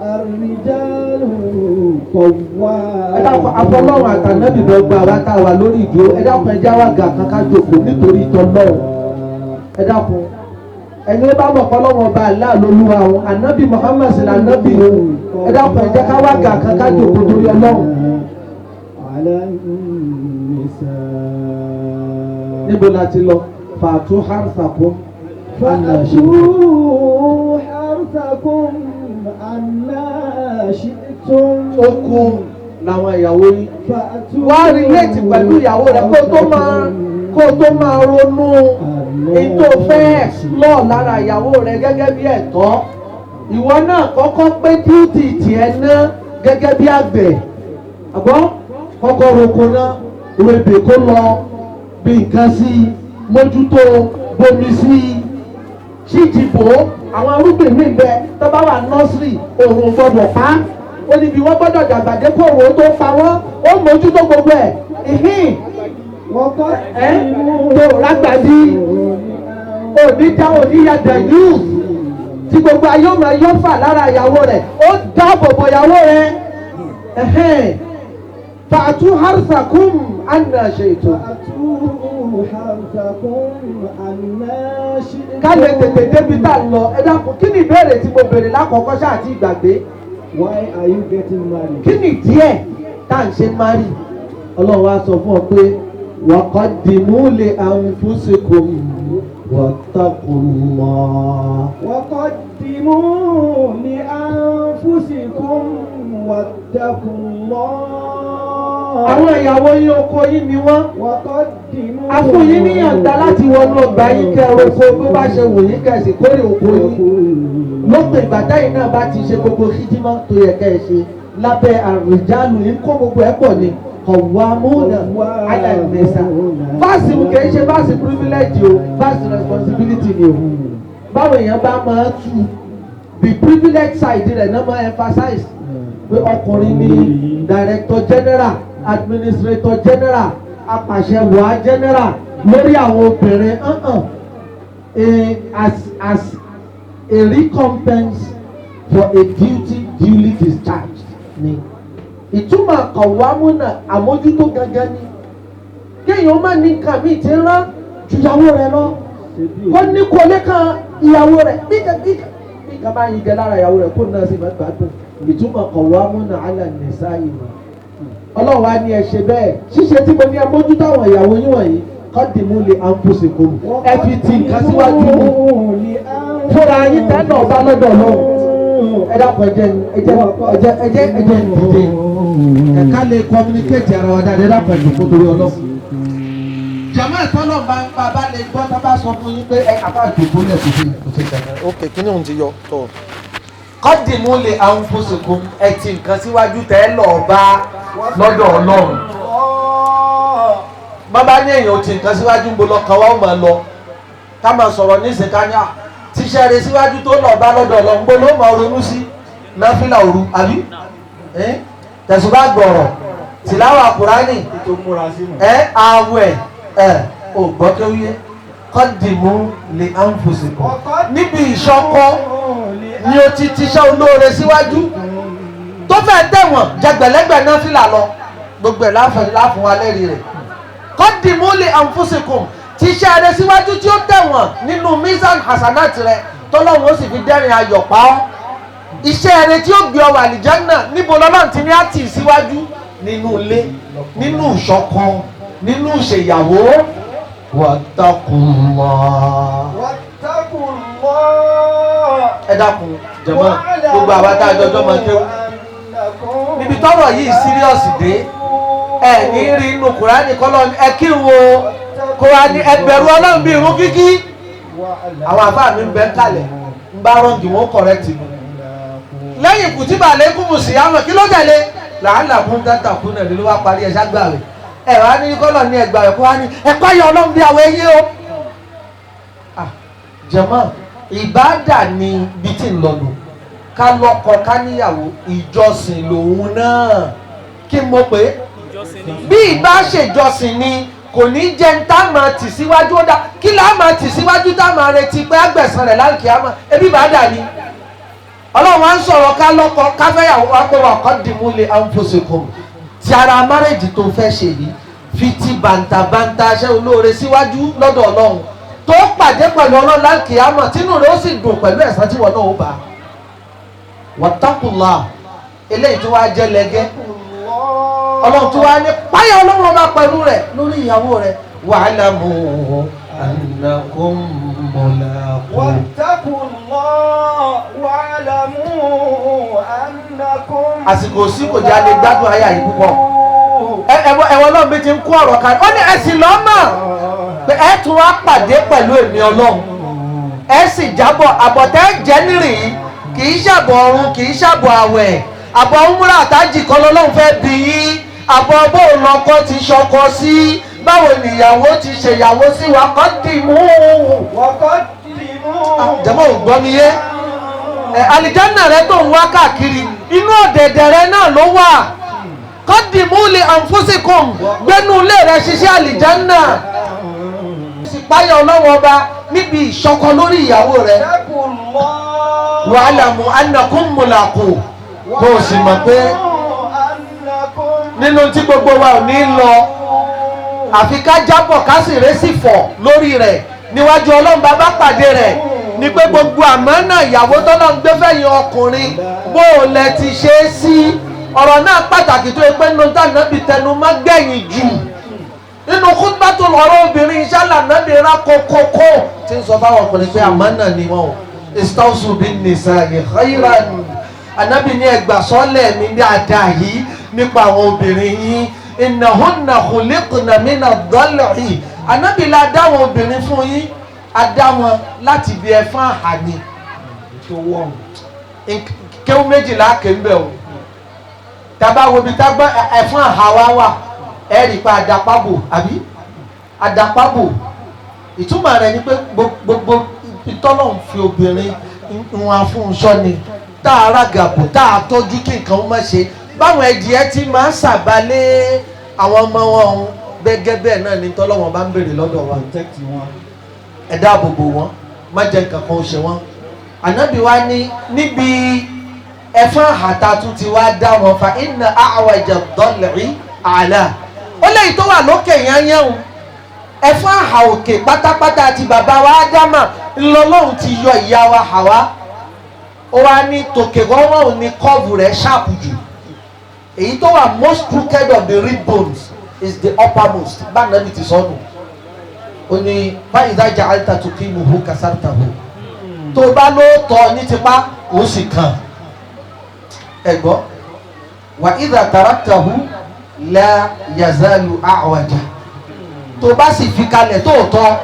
الرجال قوامون. ẹ dákun afọlọ́run àtànábì bọ́ gba àwa tá a wà lórí ìdúró ẹ dákun ẹ jáwá gà kankan jòkó nítorí tọ́lọ́run ẹ dákun ẹni ó bá mọ̀ fọlọ́run ọba àlá lolúwa òun ànábì Muhammad sí ànábì òun ẹ dákun ẹ jẹ́ ká wá gà kankan jòkó torí ọlọ́run. níbo la ti lọ fàtú harsakum anashitum okun làwọn ìyàwó yín wá rí léètì pẹ̀lú ìyàwó rẹ̀ kó tó máa ronú ètò fẹ́ explore lára ìyàwó rẹ̀ gẹ́gẹ́ bí ẹ̀tọ́ ìwọ náà kọ́kọ́ pé díútì tiẹ̀ ná gẹ́gẹ́ bí àgbẹ̀ àgbọ̀ kọ́kọ́ roko náà rebè kó lọ bí nǹkan sí mójútó bomi sí ṣíjìbò àwọn arúgbìn mi bẹ tó bá wà nọ́sírì òòrùn gbọdọ̀ pa ó níbi wọ́n gbọ́dọ̀ dàgbàdé kó òòrùn tó pa wọ́n ó mójútó gbogbo ẹ̀ ìhín tó rágbàdí oníjà oníyàdà yìí tí gbogbo ayé ọmọ yóò fà lára ìyàwó rẹ̀ ó dáàbò bo ìyàwó rẹ̀ fàtú harsakum anna ṣètò. ká lè tètè débi tá a lọ ẹ dákun kí ni ìbéèrè tí mo béèrè lákọ̀ọ́kọ́ ṣáà ti gbàgbé. Why are you getting married? kí ni díẹ̀ tá à ń ṣe mari ọlọ́run wa sọ fún ọ pé waqaddimu li anfusikum wattaqullah. waqaddimu li anfusikum wattaqullah. àwọn ìyàwó yín oko yín ni wọ́n. afún yín níyànjú láti wọnú ọgbà yín kẹ́ oko bí ó bá ṣe wù yín kẹ́sì kórè oko yín. lópin ìgbà táyì náà bá ti ṣe gbogbo kíjímọ́ tó yẹ kẹ́ ẹ ṣe lábẹ́ àrùjálù yín kó gbogbo ẹ̀ pọ̀ ni qawwamuna 'ala an-nisa. fásitì kì í ṣe fásitì privilege o fásitì responsibility ni o. báwo èèyàn bá máa tú the privilege side rẹ̀ náà máa emphasize pé ọkùnrin ni director general administrator general apàṣẹwàá general lórí àwọn obìnrin as a recompense for a duty duly discharged ni ìtumọ̀ qawwamuna àmójútó gangan ni kéèyàn má ní nǹkan míì tí ń rán ju ìyàwó rẹ̀ lọ kó ní kò lè kan ìyàwó rẹ̀ bí nǹkan bá yin jẹ lára ìyàwó rẹ̀ kó náà sì má gbádùn ìtumọ̀ qawwamuna 'ala an-nisa'i ọlọ́run wa ní ẹ ṣe bẹ́ẹ̀ ṣíṣe tí mo ní ẹ mójútó àwọn ìyàwó yín wọ̀nyí qaddimu li anfusikum ẹ fi ti nǹkan síwájú mi fúnra yín tẹ́lẹ̀ ọba lọ́dọ̀ lọ́wọ́ ẹ dákun ẹ̀jẹ̀ dìde ẹ̀ka lè communicate ara wa dáadáa ẹ dákun ẹ̀dùn kó torí ọlọ́run. jàmáà ìtọ́lọ̀ bá lè gbọ́ tá bá sọ fún yín pé ẹ àbá àdìgbò lẹ̀ kò sí jàmáà. ok kíní òun ti yọ tó. qaddimu li anfusikum ẹ ti nǹkan síwájú tẹ́ lọ́ọ́ bá lọ́dọ̀ ọlọ́run. bàbá ní èèyàn ti nǹkan síwájú ń bo lọ́kàn wa ó máa lọ ká máa sọ̀rọ̀ ní ìsìnkáyà tíṣẹ́ rẹ̀ síwájú tó lọ́ọ́ bá lọ́dọ̀ ọlọ́run gbó ló máa ronú sí náfìlà òru àbí tẹ̀sùbá gbọ̀rọ̀ tìláwà kùránì àwẹ̀ ògbọ́kéwúyé qaddimu li anfusikum níbi ìṣọ́kọ́ ni o ti tíṣẹ́ olóore síwájú tó fẹ́ tẹ̀wọ̀n jẹgbẹ̀lẹ́gbẹ̀ náfìlà lọ gbogbo ẹ̀ láfún wa lẹ́rìí rẹ̀ qaddimu li anfusikum tíṣẹ́ rẹ̀ síwájú tí ó tẹ̀wọ̀n nínú mizan hasanat rẹ̀ tọ́lọ́run ó sì fi dẹ́rìn ayọ̀ pa ọ́ iṣẹ́ rẹ̀ tí ó gbé ọ wà àlìjánnà níbo lọ́lọ́run ti ní àtì síwájú nínú ilé nínú ìṣọ̀kan nínú ìṣèyàwó wattaqullah. wattaqullah ẹ dákun jẹ̀mọ́ gbogbo àwa tá a jọjọ́ máa kéwù níbi tọ́rọ̀ yìí síríọ̀sì dé ẹ ní rí inú Kùránì kọ́lọ́ ẹ kírun o Kùránì ẹ bẹ̀rù Ọlọ́run bí irun kíkí àwọn àfáà mi ń bẹ kalẹ̀ ń bá rọ́ǹgì wọn kọ̀rẹ́tì mi lẹ́yìn kùtìbà lẹ́kùnmù sí àmọ́ kí ló tẹ̀lé làálà fún dáta fún náà ló wá parí ẹ̀ ṣágbà rẹ̀ ẹ̀ wá ní kọ́lọ̀ ní ẹgbà rẹ̀ kó wá ní ẹ̀kọ́ ayọ̀ Ọlọ́run bí àwọn eyín o. jẹ̀mọ́ ìbádà ni bí tí ń lọ lò ká lọ́kọ ká níyàwó ìjọsìn lòun náà kí mo pé bí ìbá ṣèjọsìn ni kò ní jẹ́ ń tá máa tì síwájú ó dá kí láà máa tì síwájú tá máa retí pé àgbẹ̀sán rẹ̀ lálùkìyámà ebi ìbádà ni Ọlọ́run wa ń sọ̀rọ̀ ká lọ́kọ ká fẹ́yàwó wa pé wà kọ́ dìmú lé anfusikum ti ara márèjì tó fẹ́ ṣe yìí fi ti bàǹtàbàǹtà aṣẹ́ olóore síwájú lọ́dọ̀ Ọlọ́run tó pàdé pẹ̀lú Ọlọ́run lálùkìyámà tínú rẹ̀ ó sì dùn pẹ̀lú ẹ̀san tí wọ́n náà ó bá wattaqullah eléyìí tó wá jẹ́ lẹ́gẹ́ Ọlọ́run tó wá ní páyà Ọlọ́run ọba pẹ̀lú rẹ̀ lórí ìyàwó rẹ̀ wa'lamu annakum mulaqu. wattaqullah wa'lamu annakum. àsìkò sí kò jẹ́ alẹ́ gbádùn ayé àyè púpọ̀ ẹ̀wọ̀n náà bí ti ń kó ọ̀rọ̀ kan ó ní ẹ̀sìn lọ́mọ̀ pé ẹ tún wá pàdé pẹ̀lú èmi Ọlọ́run ẹ sì jábọ̀ àbọ̀tẹ́ jẹ́ nírìí kì í ṣàbọ̀ ọ̀run kì í ṣàbọ̀ àwẹ̀ àbọ̀ umra àtàjì kan lọ́lọ́run fẹ́ bí yín àbọ̀ bóun lọ́kọ ti ṣọkọ sí báwo nìyàwó ti ṣèyàwó sí waqaddimu. jẹ́mọ̀ ò gbọ́ mi yé àlìjánnà rẹ tó ń wá káàkiri inú ọ̀dẹ̀dẹ̀ rẹ náà ló wà qaddimu li anfusikum gbẹ́nu ilé rẹ ṣiṣẹ́ àlìjánnà sì páyà Ọlọ́run ọba níbi ìṣọkọ lórí ìyàwó rẹ wa'lamu annakum mulaqu kó o sì mọ̀ pé nínú tí gbogbo wa ò ní lọ àfi ká jábọ̀ ká sì rẹ́sì fọ̀ lórí rẹ̀ níwájú Ọlọ́run bá bá pàdé rẹ̀ ni pé gbogbo àmánà ìyàwó tọ́lọ́ ń gbé fẹ́yìn ọkùnrin bó o lẹ ti ṣe é sí ọ̀rọ̀ náà pàtàkì tó yẹ pé nínú tá nàbì tẹnu má gbẹ̀yìn jù nínú khutbatul ọ̀rọ̀ obìnrin ìṣàlà nàbì rà kókókó tí ń sọ fáwọn ọkùnrin pé àmánà ni wọn o istawsu bin nisa'i khayran Ànábì ní ẹgbà sọ́lẹ̀ mi ní àdá yìí nípa àwọn obìnrin yìí innahunna khuliqna mina ad-dal'i Ànábì la dá àwọn obìnrin fún yín a dá wọn láti bí ẹ̀fọn àhàní tó wọ́n kéwú méjìlá kéńbẹ̀ o tàbá wo bí tágbá ẹ̀fọn àhàwá wà ẹ̀rì pa àdàpábò àbí àdàpábò ìtumọ̀ rẹ̀ ni pé gbogbo ìtọ́lọ̀ ń fi obìnrin wọn fún un sọ́ni tá a rágàbò tá a tọ́jú kí nǹkan má ṣe báwọn ẹ̀dìyẹ ti máa ń sàbálẹ̀ àwọn ọmọ wọn gẹ́gẹ́ bẹ́ẹ̀ náà ni tọ́lọ́wọ́n bá ń béèrè lọ́dọ̀ wa ẹ dáàbò bò wọ́n má jẹ́ nǹkan kan ó ṣe wọ́n. Ànábì wa ní níbi ẹ̀fọn àhàtà tún ti wá dá wọn fa inna a'waja ad-dal'i a'la ó lẹ́yìn tó wà lókè yányán ẹ̀fọn àhà òkè pátápátá àti bàbá wa Ádámà ńlọlọ́run ti yọ ìyá wa Háwà ó wá ní tòkè gọ́wọ́ ò ní kọ́ọ̀bù rẹ̀ ṣáàpù jù èyí tó wà most crooked of the rib bones is the uppermost bá nàbì ti sọnù ó ní fa idha ja'alta tuqimuhu kasartahu tó bá lóòótọ́ ní tipa ó sì kàn ẹ̀gbọ́ wa idha taraktahu la yazalu a'waja tó bá sì fi kalẹ̀ tóòtọ́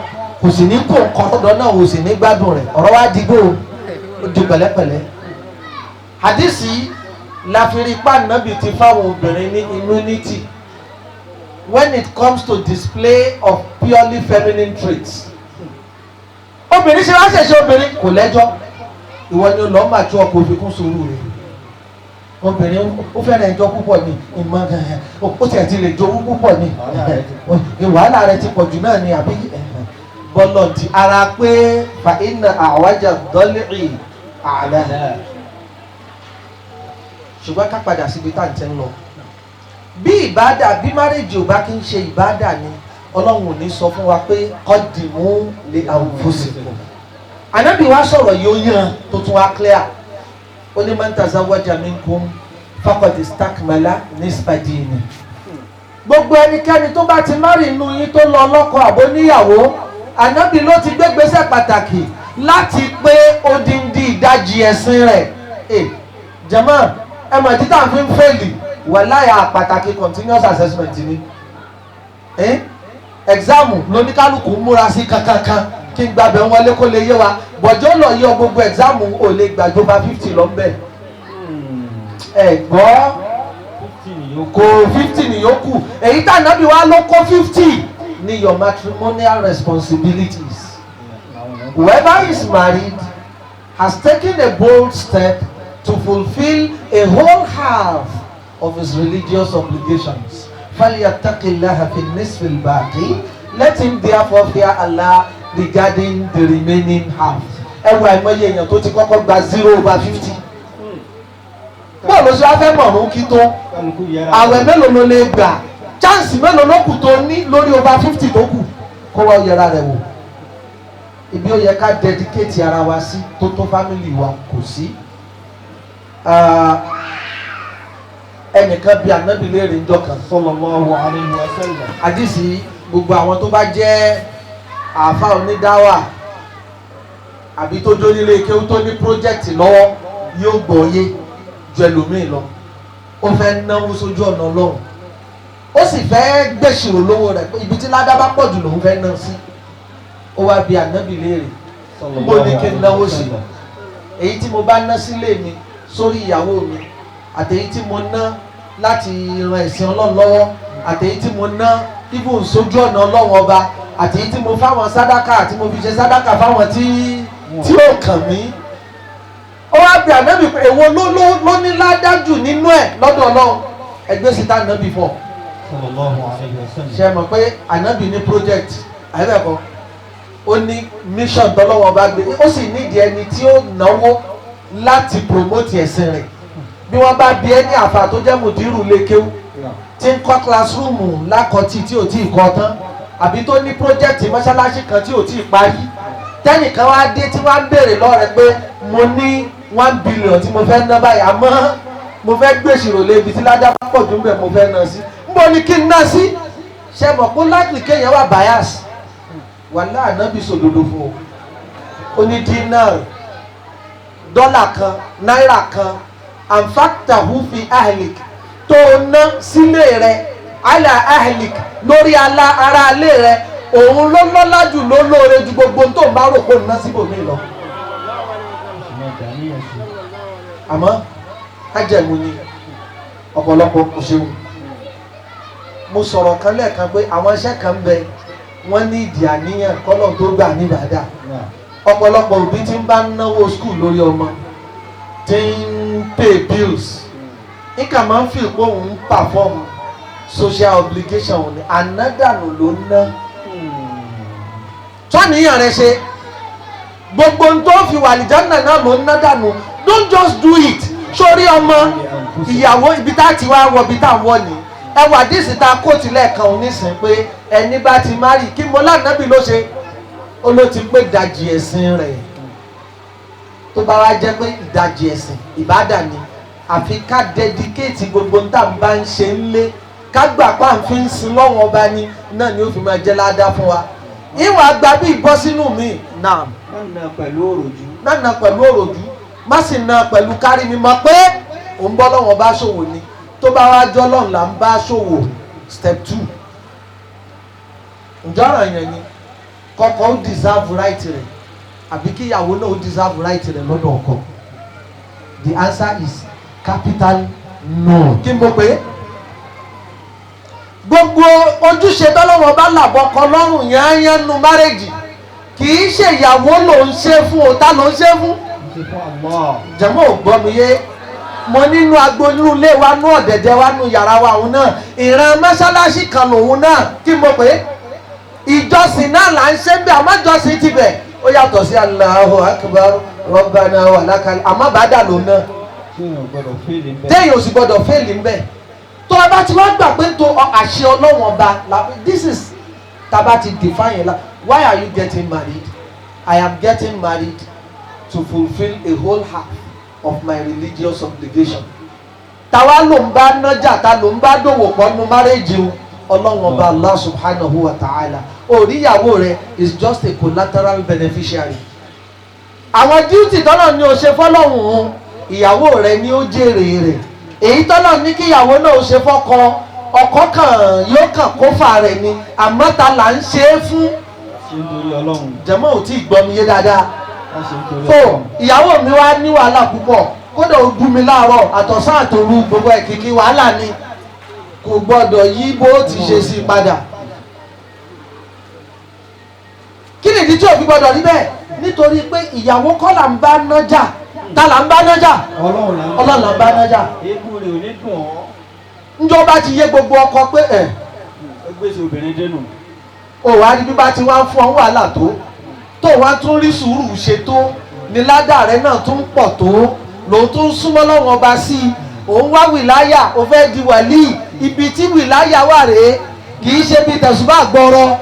kò sì ní kó nǹkan lọ́dọ̀ náà ò sì ní gbádùn rẹ̀ ọ̀rọ̀ wá digbó ó di pẹ̀lẹ́pẹ̀lẹ́ hadisi láfiri pàǹnàbì ti fáwọn obìnrin ní immunity when it comes to display of purely feminine traits obìnrin ṣe wá ṣẹ̀ṣẹ̀ obìnrin kò lẹ́jọ́ ìwọ ni lọ́ọ́ máa tú ọkọ̀ òfin kún sùúrù rẹ̀ obìnrin ó fẹ́ràn ẹjọ́ púpọ̀ ní ìmọ̀ ó tiẹ̀ ti lè jowú púpọ̀ ní wàhálà rẹ̀ ti pọ̀jù náà ni àbí bọ́lọ̀ntì ara pé fa inna a'waja ad-dal'i a'la ṣùgbọ́n ká padà síbi tá à ń tẹ́ ń lọ bí ìbádà bí márèjì ò bá kí ń ṣe ìbádà ni Ọlọ́run ò ní sọ fún wa pé qaddimu li anfusikum Ànábì wa sọ̀rọ̀ yóò yàn tó tún wá clear ó ní man tazawwaja minkum faqad istakmala nisfa dini gbogbo ẹnikẹ́ni tó bá ti márì inú yín tó lọ lọ́kọ àbó níyàwó Ànábì ló ti gbégbésẹ̀ pàtàkì láti pé odindi ìdajì ẹ̀sìn rẹ̀ jẹ́mọ́ ẹ mọ̀ títà fi ń fèlì wàláyà pàtàkì continuous assessment ni ẹ̀gzáàmù lóníkálùkù múra sí kankankan kí n gbàgbẹ́ wọlé kó lè yé wa bọ̀jọ́ lọ yọ gbogbo ẹ̀gzáàmù ò lè gbàjọba 50 lọ bẹ́ẹ̀ ẹ̀gbọ́ kò 50 ni yòókù èyí tá nábì wá ló kó 50 ní your matrimonial responsibilities. Whoever is married has taken a bold step to fulfill a whole half of his religious obligations. فَلْيَتَّقِ اللَّهَ فِي النِّصْفِ الْبَاقِي. Let him therefore fear Allah regarding the remaining half. Ẹwà àìmọye èèyàn tó ti kọ́kọ́ gba 0/50. Bọ́ọ̀lù ṣe wá fẹ́ mọ̀rún kí tó. Àwẹ̀ mélòó ló lè gbà? Chance mélòó ló kù tó ní lórí over 50 tó kù? Kó wá yẹra rẹ̀ wò. Ibi ó yẹ ká dedicate ara wa sí tó tó family wa kò sí. Ẹnìkan bí Ànábì léèrè ńjọ́ kan sallallahu alayhi wa sallam. àdìsí gbogbo àwọn tó bá jẹ́ àáfà onídáwà àbí tó jó nílé kéwú tó ní project lọ́wọ́ yóò gbọ́yé ju ẹlòmíì lọ. Ó fẹ́ náwó sójú ọ̀nà Ọlọ́run ó sì fẹ́ gbèsìrò lówó rẹ̀ pé ibi tí ládá bá pọ̀ jù lòun fẹ́ ná sí. Ó wá bí Ànábì léèrè mo ní kí n náwó sí èyí tí mo bá ná sílé mi sórí ìyàwó mi àtèyí tí mo ná láti ran ẹ̀sìn Ọlọ́run lọ́wọ́ àtèyí tí mo ná ibùn sójú ọ̀nà Ọlọ́run ọba àtèyí tí mo fáwọn sádàkà àti mo fi ṣe sádàkà fáwọn tí ó kàn mí. Ó wá bí Ànábì pé èwo ló ní ládájú nínú ẹ̀ lọ́dọ̀ Ọlọ́run ẹgbẹ́ síta Ànábì fọ̀. Ṣe mọ̀ pé Ànábì ní project àyẹ̀bẹ̀kọ ó ní mission tọ́lọ́wọ́ bá gbé ó sì nídìí ẹni tí ó náwó láti promote ẹ̀sìn rẹ̀. Bí wọ́n bá bí ẹni àfà tó jẹ́ mùdírù lékéwú tí ń kọ́ classroom lákọ̀tì tí ò tí ì kọ́ tán àbí tó ní project mọ́ṣáláṣí kan tí ò tí ì parí tẹ́nìkan wá dé tí wọ́n á béèrè lọ́rẹ̀ pé mo ní 1 billion tí mo fẹ́ ná báyìí àmọ́ mo fẹ́ gbèsìrò lébi tí ládá pọ̀ jù ń bẹ̀ mo fẹ́ ná sí níbo ni kí n ná sí ṣe mọ̀ pé láti kéèyàn wà bias wàlá Ànábì sòdodo fún o ó ní dinar dọ́là kan náírà kan anfaqtahu fi ahlik tó ná sílé rẹ ala ahlik lórí ara ilé rẹ òun ló lọ́lá jù ló lóore ju gbogbo tó ń bá rò pé ná síbòmí lọ. Àmọ́ ájẹ̀mú ni ọ̀pọ̀lọpọ̀ kò ṣeun. Mo sọ̀rọ̀ kan lẹ́ẹ̀kan pé àwọn iṣẹ́ kan bẹ wọ́n ní ìdí àníyàn kọ́lọ̀ tó gbà ní bàdà. Ọ̀pọ̀lọpọ̀ òbí tí ń bá náwó skul lórí ọmọ tí ń pay bills níkà máa ń fi pé òun perform social obligation òní ànádànù ló ń ná. Tọ́níyàn rẹ ṣe gbogbo ń tó fi wà àlìjánà náà ló ń ná dànù. Don't just do it. Sórí ọmọ ìyàwó ibi tá ti wá wọ ibi tá wọ ni ẹwà díìsì ta kóòtù lẹ́ẹ̀kan onísìn pé ẹni bá ti márì kí mo lánàbì ló ṣe ó ló ti pé ìdajì ẹ̀sìn rẹ̀ tó bá wá jẹ́ pé ìdajì ẹ̀sìn ìbádà ni àfi ká dedicate gbogbo ń tà ń bá ń ṣe ń lé ká gbà pa ń fi ń sin lọ́wọ́n ọba ni náà ni ó fi máa jẹ́ ládàá fún wa. Ìwà gba bí ìbọ́ sínú mi náà Nánà pẹ̀lú òròjú. nánà pẹ̀lú òròjú má sì na pẹ̀lú kárí mi mọ̀ pé òun bọ́ lọ́wọ́n bá ṣòwò ni tó bá wá jọ́ lọ́n là ń bá ṣòwò step 2. Ǹjọ́ ọ̀ràn yẹn ni kọ́kọ́ ó deserve right rẹ̀ àbí kí ìyàwó náà ó deserve right rẹ̀ lọ́dọ̀ ọkọ. The answer is capital no. Kí n bọ̀ pé gbogbo ojúṣe tọ́lọ́wọ́ bá làbọ̀ kan lọ́rùn yányán nu márèjì kì í ṣe ìyàwó ló ń ṣe fún o ta ló ń ṣe fún. Jẹ̀mọ́ ò gbọ́ mi yé mo nínú agbolú ilé wa nú ọ̀dẹ̀dẹ̀ wa nú yàrá wa òun náà ìran mọ́ṣáláṣí kan lòun náà kí n mọ̀ pé ìjọsìn náà là ń ṣe ń bẹ̀ àmọ́ ìjọsìn ti bẹ̀ ó yàtọ̀ sí Allahu Akbar Rabbana wa lakal àmọ́ bàdà lòun náà téèyàn ò sì gbọ́dọ̀ fẹ́ẹ̀lì ń bẹ̀ tó o bá ti wá gbà pé tó àṣẹ Ọlọ́wọ́n ọba this is taba ti define la why are you getting married? I am getting married to fulfil a whole half of my religious obligation. Tàwa ló ń bá nájà ta ló ń bá dòwò pọ̀ nínú márèjì o Ọlọ́run ọba Allah subhanahu wa ta'ala oríyàwó rẹ is just a collateral beneficiary. àwọn díútì tọ́lọ̀ ní o ṣe fọ́lọ́hùn ìyàwó rẹ ní ó jèrè rẹ̀ èyí tọ́lọ̀ ní kí ìyàwó náà ó ṣe fọ́kọ ọkọ kan yóò kàn kó fà rẹ̀ ni àmọ́ ta là ń ṣe é fún ṣe nítorí Ọlọ́run. jẹ́mọ́ ò tí ì gbọ́ mi yé dáadáa Ká ṣe nítorí so Ọlọ́run. ìyàwó mi wá ní wàhálà púpọ̀ kódà ó bú mi láàárọ̀ àtọ̀sán àtòru gbogbo ẹ̀kìkì wàhálà ni kò gbọ́dọ̀ yí bó ti ṣe sí padà kí nìdí tí òfin gbọ́dọ̀ rí bẹ́ẹ̀ nítorí pé ìyàwó kọ́ là ń bá nájà ta là ń bá nájà Ọlọ́run là ń bá nájà eégún rẹ̀ ò ní dùn ọ́. njọba ti yé gbogbo ọkọ pé ẹ gbèsè obìnrin dénú. ò wá rí bí bá ti wá ń fún ọ wàhálà tó wá tún rí sùúrù ṣe tó ní ládà rẹ náà tún pọ̀ tó lòun tún súnmọ́ lọ́wọ́n ọba sí i òun wá wìláyà ó fẹ́ di wàlíì ibi tí wìláyà wà rèé kì í ṣe bí tẹ̀sùbá gbọ́rọ̀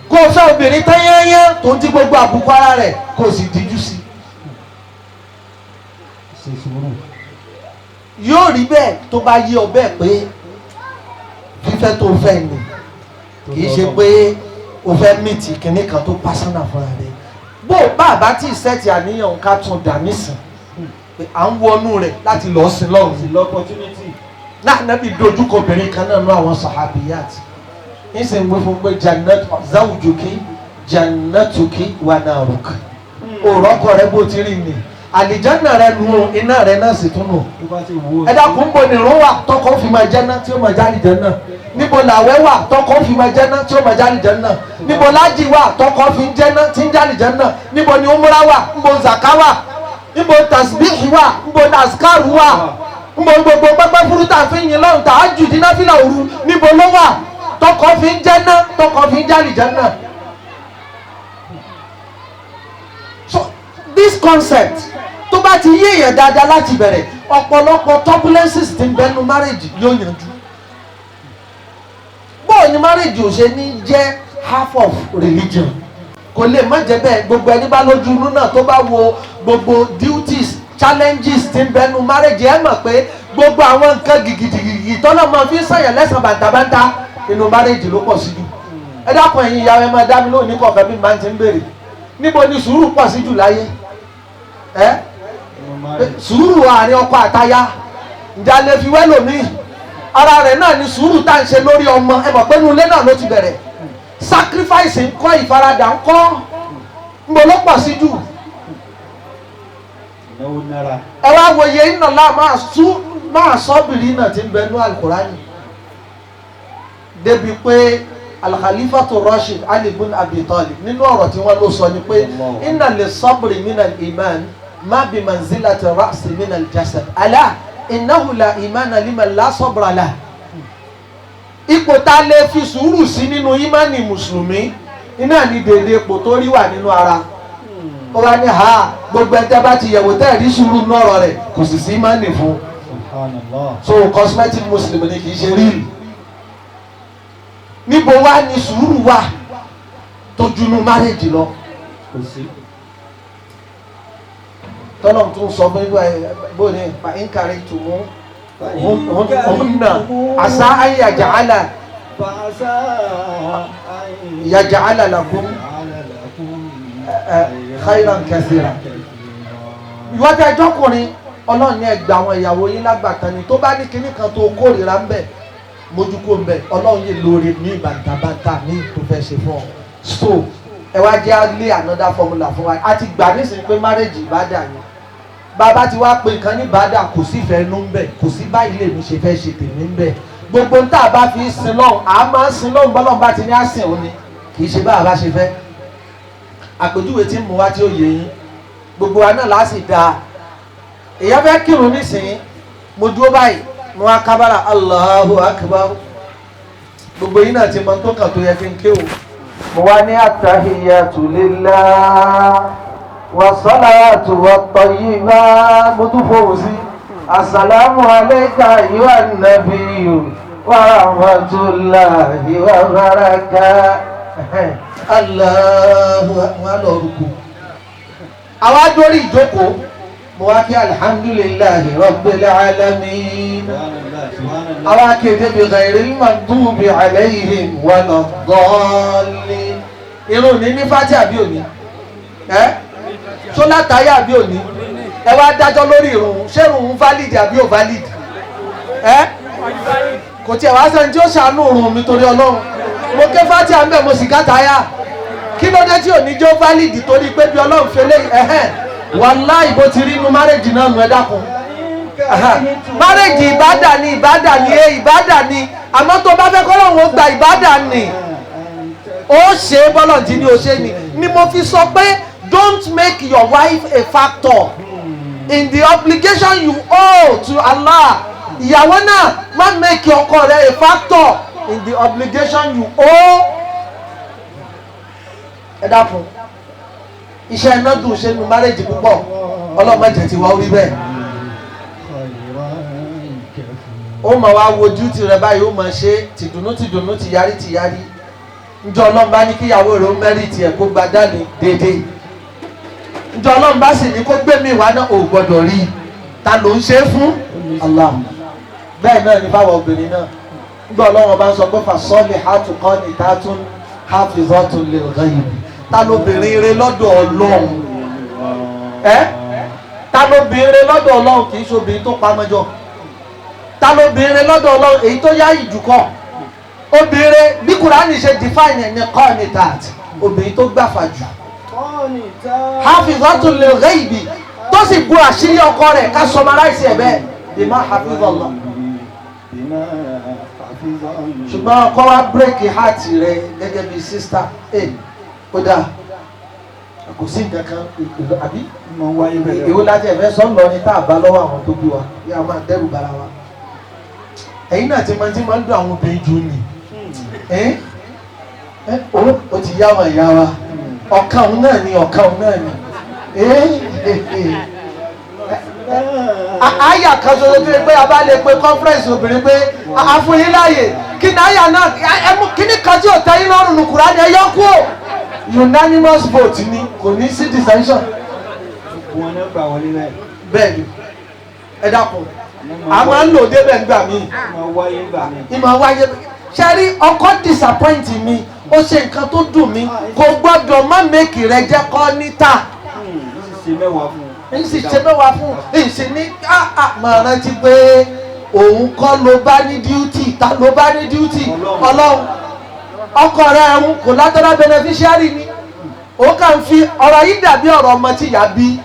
kó o fẹ́ obìnrin tán yẹ́nyẹ́ tó ń ti gbogbo àbùkù ara rẹ̀ kó o sì díjú sí ṣe sùúrù. yóò rí bẹ́ẹ̀ tó bá yé ọ bẹ́ẹ̀ pé fífẹ́ tó fẹ́ ni kì í ṣe pé o fẹ́ mìtì kìnní kan tó pásánà fúnra rẹ̀ bó bá àbá tí ìsẹ́ẹ̀tì àníyàn ká tún dà nísìn pé à ń wọnú rẹ̀ láti lọ́ọ́ sí lọ́rùn sí l'opportunity. náà nábì dojúkọ obìnrin kan náà nú àwọn sàhábìyàtì nísìnyí wọ́n fún pé zawjuki jannatuki wa naruki òrọ́kọ rẹ bó ti rí ni àlìjánà rẹ nù iná rẹ náà sì tún nù ẹ dákun bó ni irun wà tọkọ fi máa jẹ náà tí ó máa já àlìjánà níbo làwẹ̀ wà tọkọ fi máa jẹ náà tí ó máa já àlìjánà níbo lájì wà tọkọ fi ń jẹ náà tí ń já àlìjánà níbo ni umra wà níbo zaka wà níbo tasbihi wà níbo naskaru wà níbo gbogbo pẹpẹ furuta fi ń yin lọ́run tahajjud náfìlà òru níbo ló wà tọkọ fi ń jẹ náà tọkọ fi ń já àlìjánà. So this concept tó bá ti yé èèyàn dáadáa láti bẹ̀rẹ̀ ọ̀pọ̀lọpọ̀ turbulences ti ń bẹnu marriage yóò yanjú. bóò ni marriage ò ṣe ní jẹ́ half of religion kò lè má jẹ́ bẹ́ẹ̀ gbogbo ẹni bá lójú inú náà tó bá wo gbogbo duties challenges ti ń bẹnu marriage ẹ mọ̀ pé gbogbo àwọn nǹkan gigidigigi tọ́lọ́ máa fi ń sàyàn lẹ́sàn bàtàbàtà inú marriage ló pọ̀ sí jù. ẹ dákun ẹ̀yin ìyàwó ẹ máa dá mi lónìí kọ̀ọ̀kan bí màá ti ń béèrè níbo ni sùúrù pọ̀ sí jù láyé ẹ sùúrù àárín ọkọ àtaya ǹjẹ́ a lè fi wẹ́ lòmíì ara rẹ̀ náà ni sùúrù tá à ń ṣe lórí ọmọ ẹ mọ̀ pé inú ilé náà ló ti bẹ̀rẹ̀ sacrifice ńkọ́ ìfaradà ńkọ́ ńbo ló pọ̀ sí jù ẹ wá wòye iná láà máa sọ́bìrì náà ti ń bẹ ní alukurani débi pé alhalifatu Rashid Ali ibn Abi Talib nínú ọ̀rọ̀ tí wọ́n ló sọ ni pé inna lis-sabri minal iman ma bi manzilati ra'si minal jasad ala innahu la imana liman la sabra lahu. ipò tá a lè fi sùúrù sí nínú ìmánì mùsùlùmí iná ní dèdè ipò tó rí wà nínú ara ó wá ní ha gbogbo ẹ̀tẹ́ bá ti yẹ̀wò tẹ́ rí sùúrù nínú ọ̀rọ̀ rẹ̀ kò sì sí ìmánì fún so cosmetic muslim ni kì í ṣe rí níbo wá ní sùúrù wà tó junú márèjì lọ tọ́lọ̀ tún sọ fún ẹgbẹ́ bóni pa nkàrí tùmú ọ̀húnnà àṣà ayé yàjàálà lakum khayran kathira. ìwádìí ẹjọ́kùnrin ọlọ́run ní ẹgbẹ́ àwọn ìyàwó yín lágbàtàn ni tó bá ní kinní kan tó kórìíra ń bẹ̀ mójúkó ń bẹ̀ ọlọ́run yìí lórí ní bàtàbàtà ní tó fẹ́ ṣe fún ọ. so ẹ wá jẹ́ lé another formula fún wa a ti gbà nísìnyí pé marriage ìbádà ni bàbá ti wá pé nǹkan ní ìbádà kò sí ìfẹ́ inú ń bẹ̀ kò sí báyìí lèmi ṣe fẹ́ ṣe tèmi ń bẹ̀ gbogbo ń tà bá fi sin lọ́hùn à máa ń sin lọ́hùn bọ́lọ́hùn bá ti ní àsìn òní kì í ṣe bá àbá ṣe fẹ́ àpèjúwe tí ń mú wá tí ó yé yín gbogbo wa náà láti dáa èyàn fẹ́ kírun nísìnyí mo dúró báyìí mo wá kábàrà Allahu Akbar gbogbo yín náà ti mọ tó kàn tó yẹ kí n ké o mo wá ní attahiyatu lillah wassalatu wattayyibat mo tún fòwò sí assalamu alayka ayyuhan nabiyyu wa rahmatullahi wa barakatuh Allahu Akbar lọ́rùkù àwa dórí ìjókòó mo wá kí alhamdulillahi rabbil alamin àwa kéde bi ghayril maghdubi alayhim waladdallin irun ní ní fati àbí òní ṣó látàyà àbí òní ẹ wá dájọ́ lórí ìrun ṣé ìrun valid àbí ò valid kò tiẹ̀ wá sẹ́ni tí ó ṣàánú ìrun mi torí Ọlọ́run mo ké fátì à ń bẹ̀ mo sì kátàyà kí ló dé tí òní jó valid torí pé bí Ọlọ́run fẹlẹ́ wàláhì bó ti rí inú márèjì náà nù ẹ dákun márèjì ìbádà ni ìbádà ni àmọ́ tó bá fẹ́ kọ́lọ́run ó gba ìbádà ni ó ṣe bọ́lọ̀dì ni ó ṣe ni mo fi sọ pé don't make your wife a factor in the obligation you owe to Allah. Ìyàwó náà má make ọkọ rẹ a factor in the obligation you owe. Ẹ dákun iṣẹ́ iná dùn ṣe nu márèjì púpọ̀ ọlọ́mọdé ti wá orí bẹ́ẹ̀. Ó máa wá wojú tirẹ̀ báyìí ó máa ṣe tìdùnnú tìyárí. Njọ́ Ọlọ́run bá ní kíyàwó rẹ̀ ó mẹ́rìtì ẹ̀ kó gba dání déédéé. Njọ́ Ọlọ́run bá sì ní kó gbé mi wá náà ò gbọ́dọ̀ rí i. Ta ló ń ṣe é fún? Allah. Bẹ́ẹ̀ náà ni fáwọn obìnrin náà. Njọ́ Ọlọ́run bá ń sọ pé fassalihatu qanitatun hafizatun lil ghaib. Ta lóbìnrin rẹ lọ́dọ̀ Ọlọ́run? Ta lóbìnrin rẹ lọ́dọ̀ Ọlọ́run kì í ṣe obìnrin tó pamọ́jọ? Ta lóbìnrin rẹ lọ́dọ̀ Ọlọ́run èyí tó yá ìjùkọ́? Obìnrin bí Kùránì ṣe define ní qanitat obìnrin tó gbàfà jù hafizatul lil ghaibi tó sì bu àṣírí ọkọ rẹ̀ ká summarize ẹ̀ bẹ́ẹ̀ bima hafizallah. Ṣùgbọ́n ọkọ wa bírèkì heart rẹ̀ gẹ́gẹ́ bí sísítà kódà kò sí nǹkan kan àbí èwo láti ẹ̀fẹ́ sọ́nà ní tá a bá lọ́wọ́ àwọn tó bí wa bí a máa dẹ́rù bara wa. Ẹ̀yin náà ti máa ń dùn àwọn obìnrin jù ní. O ti yá wọn ìyá wa ọ̀kan òun náà ni àyà kan ṣoṣo tó yẹ pé a bá lè pe conference obìnrin pé a fún yín láàyè kí ni àyà náà kí ni kan tí ò tẹ́ yín lọ́rùn nù Kùránì ẹ yọ kú unanimous vote ni kò ní sí dissension. Bẹ́ẹ̀ ni ẹ dákun a máa ń lò débẹ̀ ńgbà míì ìmọ̀ wáyé ṣe rí ọkọ disappoint mi ó ṣe nǹkan tó dùn mí kò gbọ́dọ̀ má mẹ́kì rẹ jẹ́ kọ́ níta ń sì ṣe mẹ́wàá fún ìsìn ní máa rántí pé òun kọ́ ló bá ní duty ta ló bá ní duty Ọlọ́run ọkọ rẹ ẹ̀hún kò lateral beneficiary ni ó kàn fi ọ̀rọ̀ yìí dàbí ọ̀rọ̀ ọmọ tí ìyá bí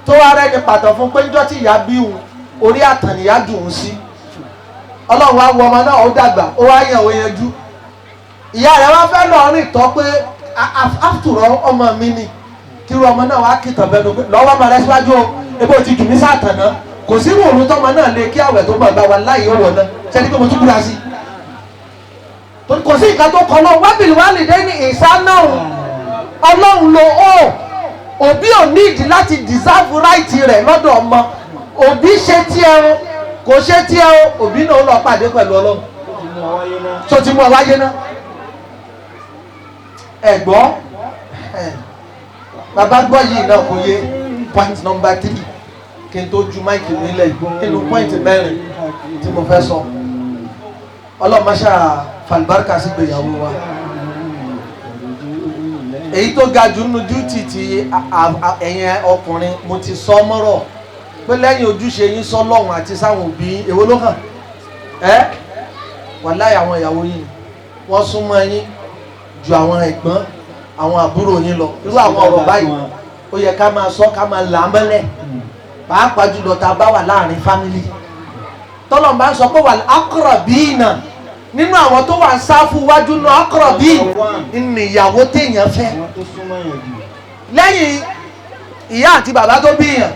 tó wá rẹ́ni pàtó fún pé níjọ́ tí ìyá bí òun orí àtàníyá dùn ún sí Ọlọ́run wá wo ọmọ náà ó dàgbà ó wá yàn ó yanjú ìyá rẹ̀ wá fẹ́ lọ rìn tọ́ pé after all ọmọ mi ni kí irú ọmọ náà wá kìtàn bẹnu pé lọ́wọ́ ọmọ rẹ síwájú o ebi ò ti dùn mí sàtàná kò sí ìrònú tọmọ náà lè kí àwẹ̀ tó gbàgbà wà láyé ó wọ̀ náà sẹ́ni pé mo tún búra sí i kò sí nǹkan tó kọ́ lọ wábìlì wà lè dé ní ìsáná Ọlọ́run lo òbí ò ní ìdí láti deserve right rẹ̀ lọ́dọ̀ ọmọ òbí ṣe tí ẹrun kò ṣe tí ẹ òbí náà lọ pàdé pẹ̀lú Ọlọ́run tó ti mú ọ wáyé náà ẹ̀gbọ́n bàbá gbọ́ yìí náà kò yé point number 3 kí n tó ju máìkì nílẹ̀ nínú point 4 tí mo fẹ́ sọ Ọlọ́run máṣá fàlùbáríkà sí gbéyàwó wa èyí tó ga jù nínú duty ti ẹ̀yin ọkùnrin mo ti sọ mọ́rọ̀ pé lẹ́yìn ojúṣe yín sọ́lọ́run àti sáwọn òbí èwo ló kàn wàláhì àwọn ìyàwó yìí wọ́n súnmọ́ yín ju àwọn ẹ̀gbọ́n àwọn àbúrò yín lọ irú àwọn ọ̀rọ̀ báyìí ó yẹ ká máa sọ ká máa là á mọ́lẹ̀ pàápàá jùlọ tá a bá wà láàrin fámìlì tọ́lọ́run bá ń sọ pé wal aqrabina nínú àwọn tó wà ń sáfù wájú náà aqrabin ìnìyàwó téèyàn fẹ́ lẹ́yìn ìyá àti bàbá tó bíyàn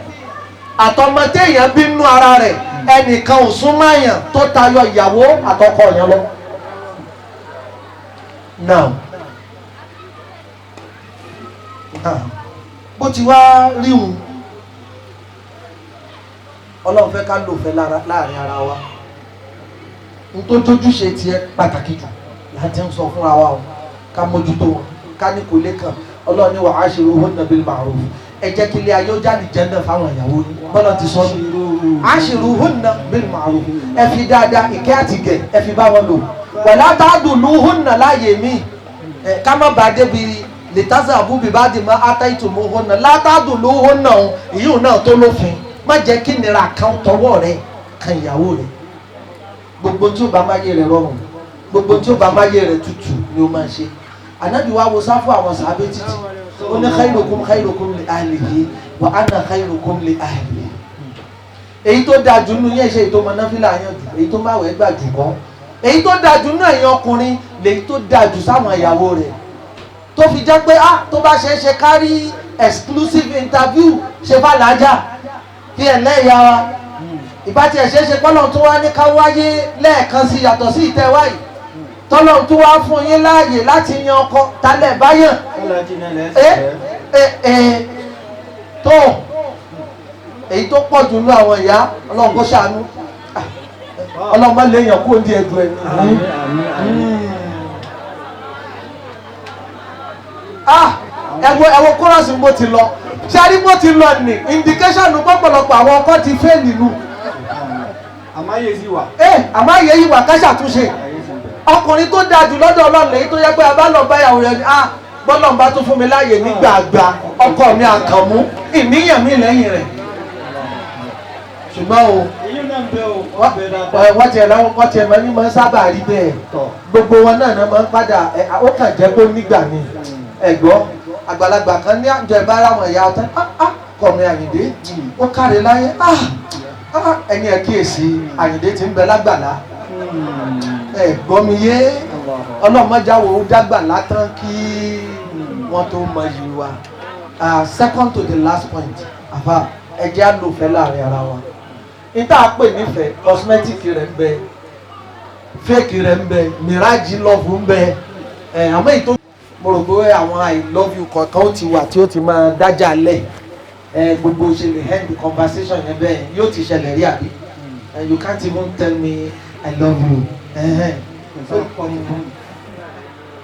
àtọmọ téèyàn bí nínú ara rẹ̀ ẹnìkan ò súnmọ́ èèyàn tó tayọ ìyàwó àtọkọ yẹn lọ. now bó ti wá ríhun Ọlọ́run fẹ́ ká lò fẹ́ láàrin ara wa n tó tójúṣe tiẹ̀ pàtàkì jù láti ń sọ fúnra wa o ká mójútó wọn ká ní kò lè kàn Ọlọ́run ní wa ashiruhunna bil ma'ruf ẹ jẹ́ kí ilé ayé ó jáde jẹ́ndẹ̀ fáwọn ìyàwó yìí bọ́lá ti sọ ní ashiruhunna bil ma'ruf ẹ fi dáadáa ìkẹ́ àtìgẹ̀ ẹ fi bá wọn lò wala ta'duluhunna láàyè mí ká má bàa débi lè tásà àbúbí bá di mọ́ átàìtùmọ̀ òhun náà látàdùn lóhun náà ìyún náà tó lófin má jẹ́ kí nira kan tọwọ́ rẹ kan ìyàwó rẹ gbogbo tí ó bá máyé rẹ rọrùn gbogbo tí ó bá máyé rẹ tutù ni ó máa ṣe ànábì wa wo sáfù àwọn sàábé títí ó ní khairukum li ahlihi wa ana khairukum li ahli èyí tó dáa jù nínú yẹn ṣe èyí tó mọ náfìlà yẹn jù èyí tó máwẹ̀ gbà jù kọ́ èyí tó dáa jù nínú ẹ̀yin ọkùnrin lèyí tó dáa jù sáwọn ìyàwó rẹ̀ tó fi jẹ́ pé tó bá ṣe é ṣe kárí exclusive interview ṣe bá làájà kí ẹ̀ lẹ́yà wa ìbá tiẹ̀ ṣe é ṣe pọ́lọ̀ tó wá ní ká wáyé lẹ́ẹ̀kan sí yàtọ̀ sí ìtẹ́wáyì tọ́lọ̀ tó wá fún yín láàyè láti yan ọkọ talẹ̀ báyàn tó èyí tó pọ̀ jù ní àwọn ìyá ọlọ́run kó ṣàánú ọlọ́run má lè yàn kó ní ẹ̀dùn ẹ̀mí ẹ̀wọ̀ kórọ̀sì bó ti lọ ṣáàrí bó ti lọ ní indication pọ̀pọ̀lọpọ̀ àwọn ọkọ ti fẹ́ nínú àmáyé sí wà àmáyé yìí wà ká ṣàtúnṣe ọkùnrin tó dáa jù lọ́dọ̀ ọlọ́run lèyí tó yẹ pé abálọ̀ báyàwó rẹ̀ ni gbọ́dọ̀ bá tún fún mi láàyè nígbàgbà ọkọ mi àkànmú ìníyàn mi lẹ́yìn rẹ̀ ṣùgbọ́n wọ́n tiẹ̀ láwọn kọ́ tiẹ̀ máa ní máa ń sábà rí bẹ́ẹ̀ gbogbo wọn náà máa ń padà ó kàn jẹ́ pé nígbà ni ẹ̀gbọ́n àgbàlagbà kan ní àjọ ìbára wọn ìyá ọ̀tá kọ̀ọ̀mù Àyìndé ó káre láyé ẹni ẹ̀ kíyèsí Àyìndé ti ń bẹ lágbàlá ẹ̀gbọ́n mi yé ọlọ́mọdéjáwò ó dágbà látàn kí wọ́n tó mọ yìí wa second to the last point àfà ẹ̀jẹ̀ á lò fẹ́ láàrin ara wa níta pè nífẹ̀ẹ́ cosmetic rẹ̀ ń bẹ fake rẹ̀ ń bẹ mirage love ń bẹ àmọ́ èyí tó mo rò pé àwọn I love you kọ̀ọ̀kan ó ti wà tí ó ti máa dájà lẹ̀ gbogbo ṣe lè end the conversation yẹn bẹ́ẹ̀ yóò ti ṣẹlẹ̀ rí àbí you can't even tell me I love you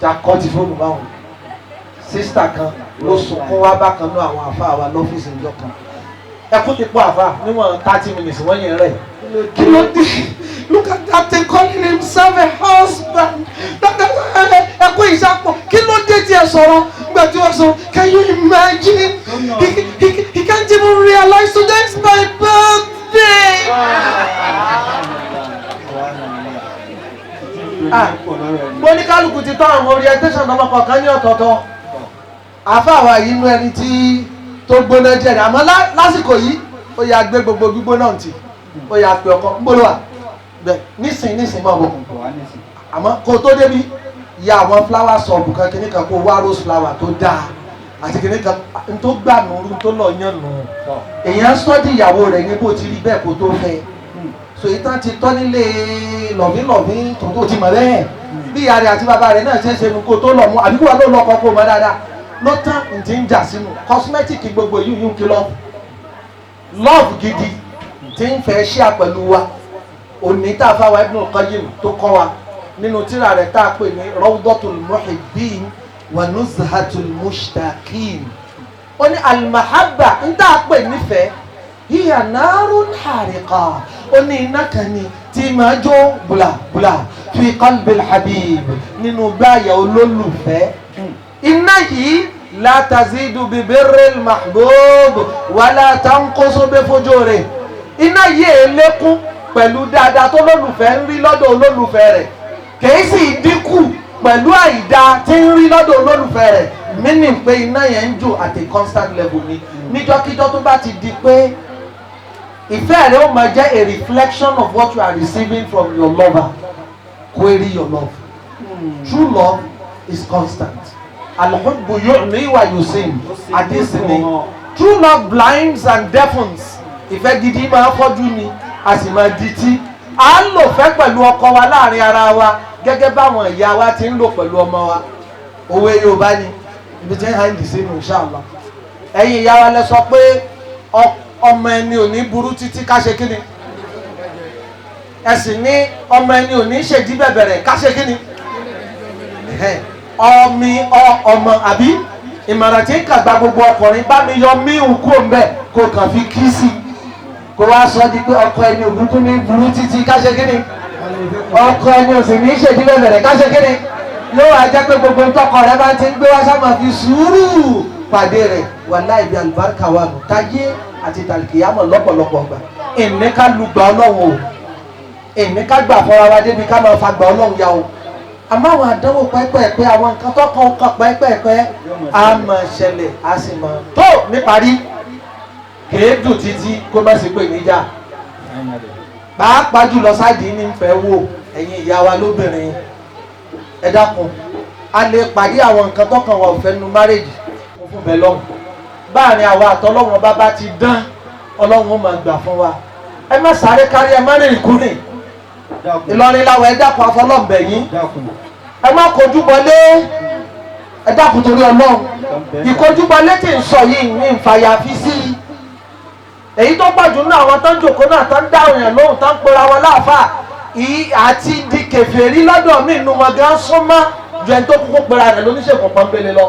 jakọ́ ti fóònù báwọn sísítà kan ló sunkún wá bákan náà àwọn àfa wa lọ́fíìsì ìjọ kan ẹkún ti pọ̀ àfa níwọ̀n 30 minutes wọ́n yẹn rẹ̀ kí ló dé look at that thing calling himself a husband ẹkún ìsapọ̀ kí ló dé tí ẹ sọ̀rọ̀ nígbà tí wọ́n sọ can you imagine he can't even realize today's my birthday. Mo ní kálukú ti tọ́ àwọn orientation ọmọ kọ̀ọ̀kan ní ọ̀tọ̀ọ̀tọ̀ àfáàwà yìí inú ẹni tí tó gbóná jẹ́ rẹ̀ àmọ́ lásìkò yìí ó yà gbé gbogbo gbígbóná ntì ó yà pé ọkọ̀ gbólóhà bẹ́ẹ̀ nísìn máa bọ̀ àmọ́ kó tó débi ya àwọn flower shop kan kìíní kan kó wá rose flower tó dáa àti kìíní kan n tó gbà nùrù tó lọ yàn nù èèyàn sọ́dí ìyàwó rẹ̀ ní bó ti rí bẹ́ẹ̀ kó tó fẹ́ so ìtàn ti tọ́ nílé lọ̀vín tó ti mọ̀ bẹ́ẹ̀ bí ìyá rẹ̀ àti bàbá rẹ̀ náà ṣe é ṣe nu kó tó lọ mú àbíkú wa ló lọ́kọ́ kó mọ́ dáadáa ló tán ntí ń jà sínú cosmetic gbogbo yìí yún kí love gidi tí ń fẹ́ ṣíà pẹ̀lú wa òní tá a fáwọn Ibn Qayyim tó kọ́ wa nínú tírà rẹ̀ tá a pè ní Rawdatul Muhibbin wa Nuzhatul Mushtaqin ó ní al-mahabba ń tá a pè nífẹ̀ẹ́ hiya narun hariqa ó ní iná kan ní tí máa jó bùlàbùlà fi qalbil habib nínú gbáyà olólùfẹ́ iná yìí la tazidu bi birril mahbub wala tanqusu bi fujuri iná yìí èlékún pẹ̀lú dáadáa tó lólùfẹ́ ń rí lọ́dọ̀ olólùfẹ́ rẹ̀ kìí sì dínkù pẹ̀lú àìdá tí ń rí lọ́dọ̀ olólùfẹ́ rẹ̀ meaning pé iná yẹn ń jò at a constant level ni níjọ́kíjọ́ tó bá ti di pé ìfẹ́ rẹ̀ ó máa jẹ́ a reflection of what you are receiving from your lover query your love true love is constant al-hubbu yu'mi wa yusim adisini true love blinds and deafens ìfẹ́ gidi máa fọ́jú ni a sì máa di tí a ń lò fẹ́ pẹ̀lú ọkọ wa láàrin ara wa gẹ́gẹ́ báwọn ìyá wa ti ń lò pẹ̀lú ọmọ wa òwe Yorùbá ni ibi tí ń hàn dì sínú inshallah ẹ̀yin ìyá wa lẹ sọ pé ọmọ ẹni ò ní burú títí ká ṣe kíni ẹ sì ní ọmọ ẹni ò ní ṣèdí bẹ̀bẹ̀rẹ̀ ká ṣe kíni ọmọ àbí ìmọ̀ràn tí ń kàgbà gbogbo ọkùnrin bá mi yọ míhùn kúrò ń bẹ̀ kó kàn fi kí sí kó wá sọ di pé ọkọ ẹni ògùn tó ní burú títí ká ṣe kíni ọkọ ẹni ò sì ní ṣèdí bẹ̀bẹ̀rẹ̀ ká ṣe kíni yóò wá jẹ́ pé gbogbo tọkọ rẹ bá ti ń gbé wá sábà fi sùúrù pàdé rẹ̀ wàláhì bí àlùbáríkà wà nù táyé àti tàlìkìyàmọ̀ lọ́pọ̀lọpọ̀ gbà ìní ká lùgbà ọlọ́run o ìní ká gbà fọra wa débi ká máa fa gbà ọlọ́run ya o àmọ́ àwọn àdánwò pẹ́pẹ́pẹ́ àwọn nǹkan tó kàn pẹ́pẹ́pẹ́ á máa ṣẹlẹ̀ á sì máa tó níparí kèé dùn títí kó má sì pè níjà pàápàá jùlọ sáàdì ní fẹ́ wò ẹ̀yin ìyá wa lóbìnrin ẹ dákun a lè pàdé àwọn nǹkan tó kàn wà òfẹ́ nu márèjì fún bẹ́ẹ̀ lọ́hùn báàrin àwa àtọlọ́wọ́n bá ti dán ọlọ́run ó máa gbà fún wa ẹ má sáré kárí ẹ má rìn kúrìn Ìlọrin láwọn ẹ dákun afọlọ́ǹbẹ̀ yín ẹ má kojú bọlé ẹ dákun torí ọlọ́run ìkojúbọlé tí ń sọ yìí ní ìfàyàfi sí i èyí tó pọ̀jù náà àwọn tó ń jòkó náà tó ń dá òyìn lóhùn tó ń pera wọn láàfà àti di kèfèrí lọ́dọ̀ mí inú wọn gan súnmọ́ ju ẹni tó kúkú pera rẹ̀ lóníṣègùn pọ́npélé lọ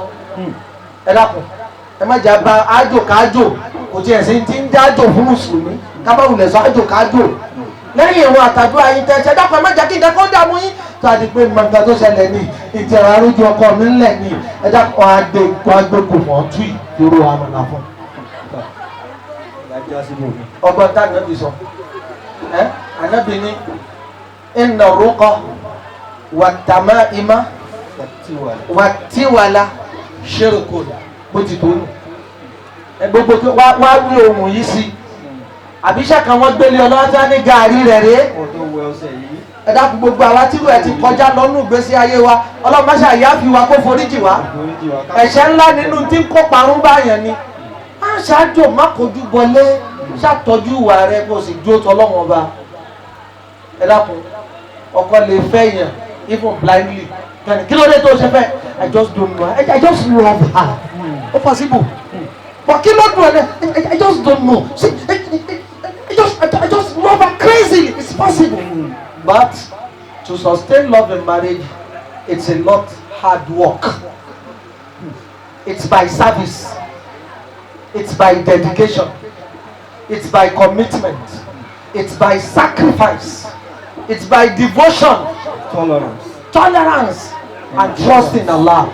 ẹ dákun ẹ má jà bá ájò kájò kò tiẹ̀ sí ti ń jájò fún mùsùlùmí kábàwùlẹ̀ sọ ájò kájò lẹ́yìn ìwọ̀n àtàdúrà yín tẹ́ ẹ dákun ẹ má jà kí nǹkan kó dààmú yín tó a di pé nǹkan tó ṣẹlẹ̀ ní ìtẹ̀rọ arójú ọkọ mi ńlẹ̀ ní ẹ dákun agbègbè mọ̀ tú ìdúró àmàlà fún ọgbọ́n tá ànábì sọ ànábì ní inna ruqa wat-tama'ima wat-tiwala shirkun bó ti tó nù gbogbo pé wá wí ohun yìí sí àbíṣẹ́ kan wọ́n gbélé ọlọ́wọ́ tí wọ́n ní gàárì rẹ̀ rèé ẹ dákun gbogbo àwa tírú ẹ̀ ti kọjá lọ́nù ìgbésí ayé wa ọlọ́run máṣe àyà fi wa kó foríjì wá ẹ̀ṣẹ̀ ńlá nínú tí ń kó parun báyẹn ni á ṣáájò má kojú bọlé ṣàtọ́jú ìwà rẹ kó o sì dúró tọ́lọ́wọ́n ọba ẹ dákun ọkọ lè fẹ́ yàn even blindly kí ló dé tó ṣe fẹ́ I just don't know I just love her ó possible but kí ló dùn ẹ I just don't know see I just love her crazy it's possible but to sustain love in marriage it's a lot hard work it's by service it's by dedication it's by commitment it's by sacrifice it's by devotion tolerance and trust in Allah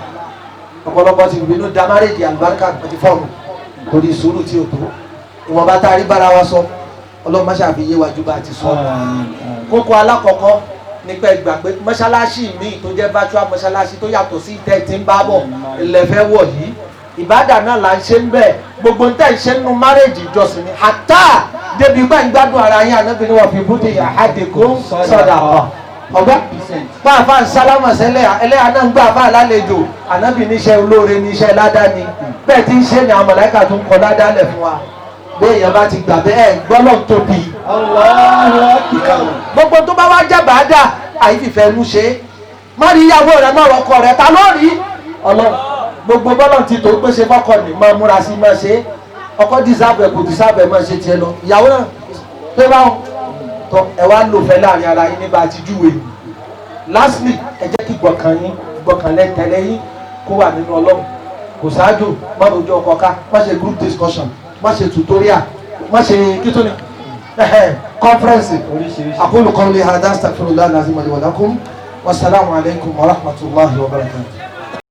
ọ̀pọ̀lọpọ̀ ti bínú da marriage àlùbáríkà àti fọ́ọ̀mù torí sùúrù tí o tó ìwọ̀nba tá a rí bára wa sọ ọlọ́run má ṣàfihàn wájú bá ti sọ kókó alákọ̀ọ́kọ́ nípa ìgbà pé mọ́ṣáláṣí míì tó jẹ́ virtual mọ́ṣáláṣí tó yàtọ̀ sí ìtẹ́ tí ń bá bọ̀ ilẹ̀fẹ́ wọ̀ yìí ìbádà náà là ń ṣe ń bẹ̀ gbogbo ń tẹ̀ ń ṣe nínú márèjì ìjọsìn ni àtà débi pé ń gbádùn ara yín ànábi ni wọ́n fi búdé àhádìkú sọ̀dà ọ̀ ọ̀gbá pàápàá ń sálámà sẹ́lẹ̀ ẹlẹ́yà náà ń gbà bá àlálejò ànábi níṣẹ́ olóore níṣẹ́ ládàáni bẹ́ẹ̀ tí ń ṣe ni àwọn màláíkà tó ń kọ ládàálẹ̀ fún wa bẹ́ẹ̀ yẹn bá ti gbà bẹ́ẹ̀ gbọ́lọ̀ tóbi gbogbo tó bá wá jẹ́ bàádà àyífìfẹ́ ló ṣe má rí ìyàwó rẹ̀ má rọkọ rẹ̀ ta ló rí ọlọ́run gbogbo bọ́lọ̀ ti tó pèsè fọ́kọ ní máa múra sí máa ṣe ọkọ dìsáàbẹ̀ kò dìsáàbẹ̀ máa ṣe tiẹ̀ lọ ìyàwó náà pé báwọn tó ẹ wá lò fẹ́ láàrin ara yín nígbà tí júwe lastly ẹ jẹ́ kí gbọ̀kànlẹ̀ tẹ̀lé yín kó wà nínú ọlọ́run kò ṣáájú má lójú ọkọ ká má ṣe group discussion má ṣe tutorial má ṣe kítóni conference aqulu qawli hadha astaghfirullah al-azim li wa lakum wassalamu alaykum wa rahmatullahi wa barakatuh.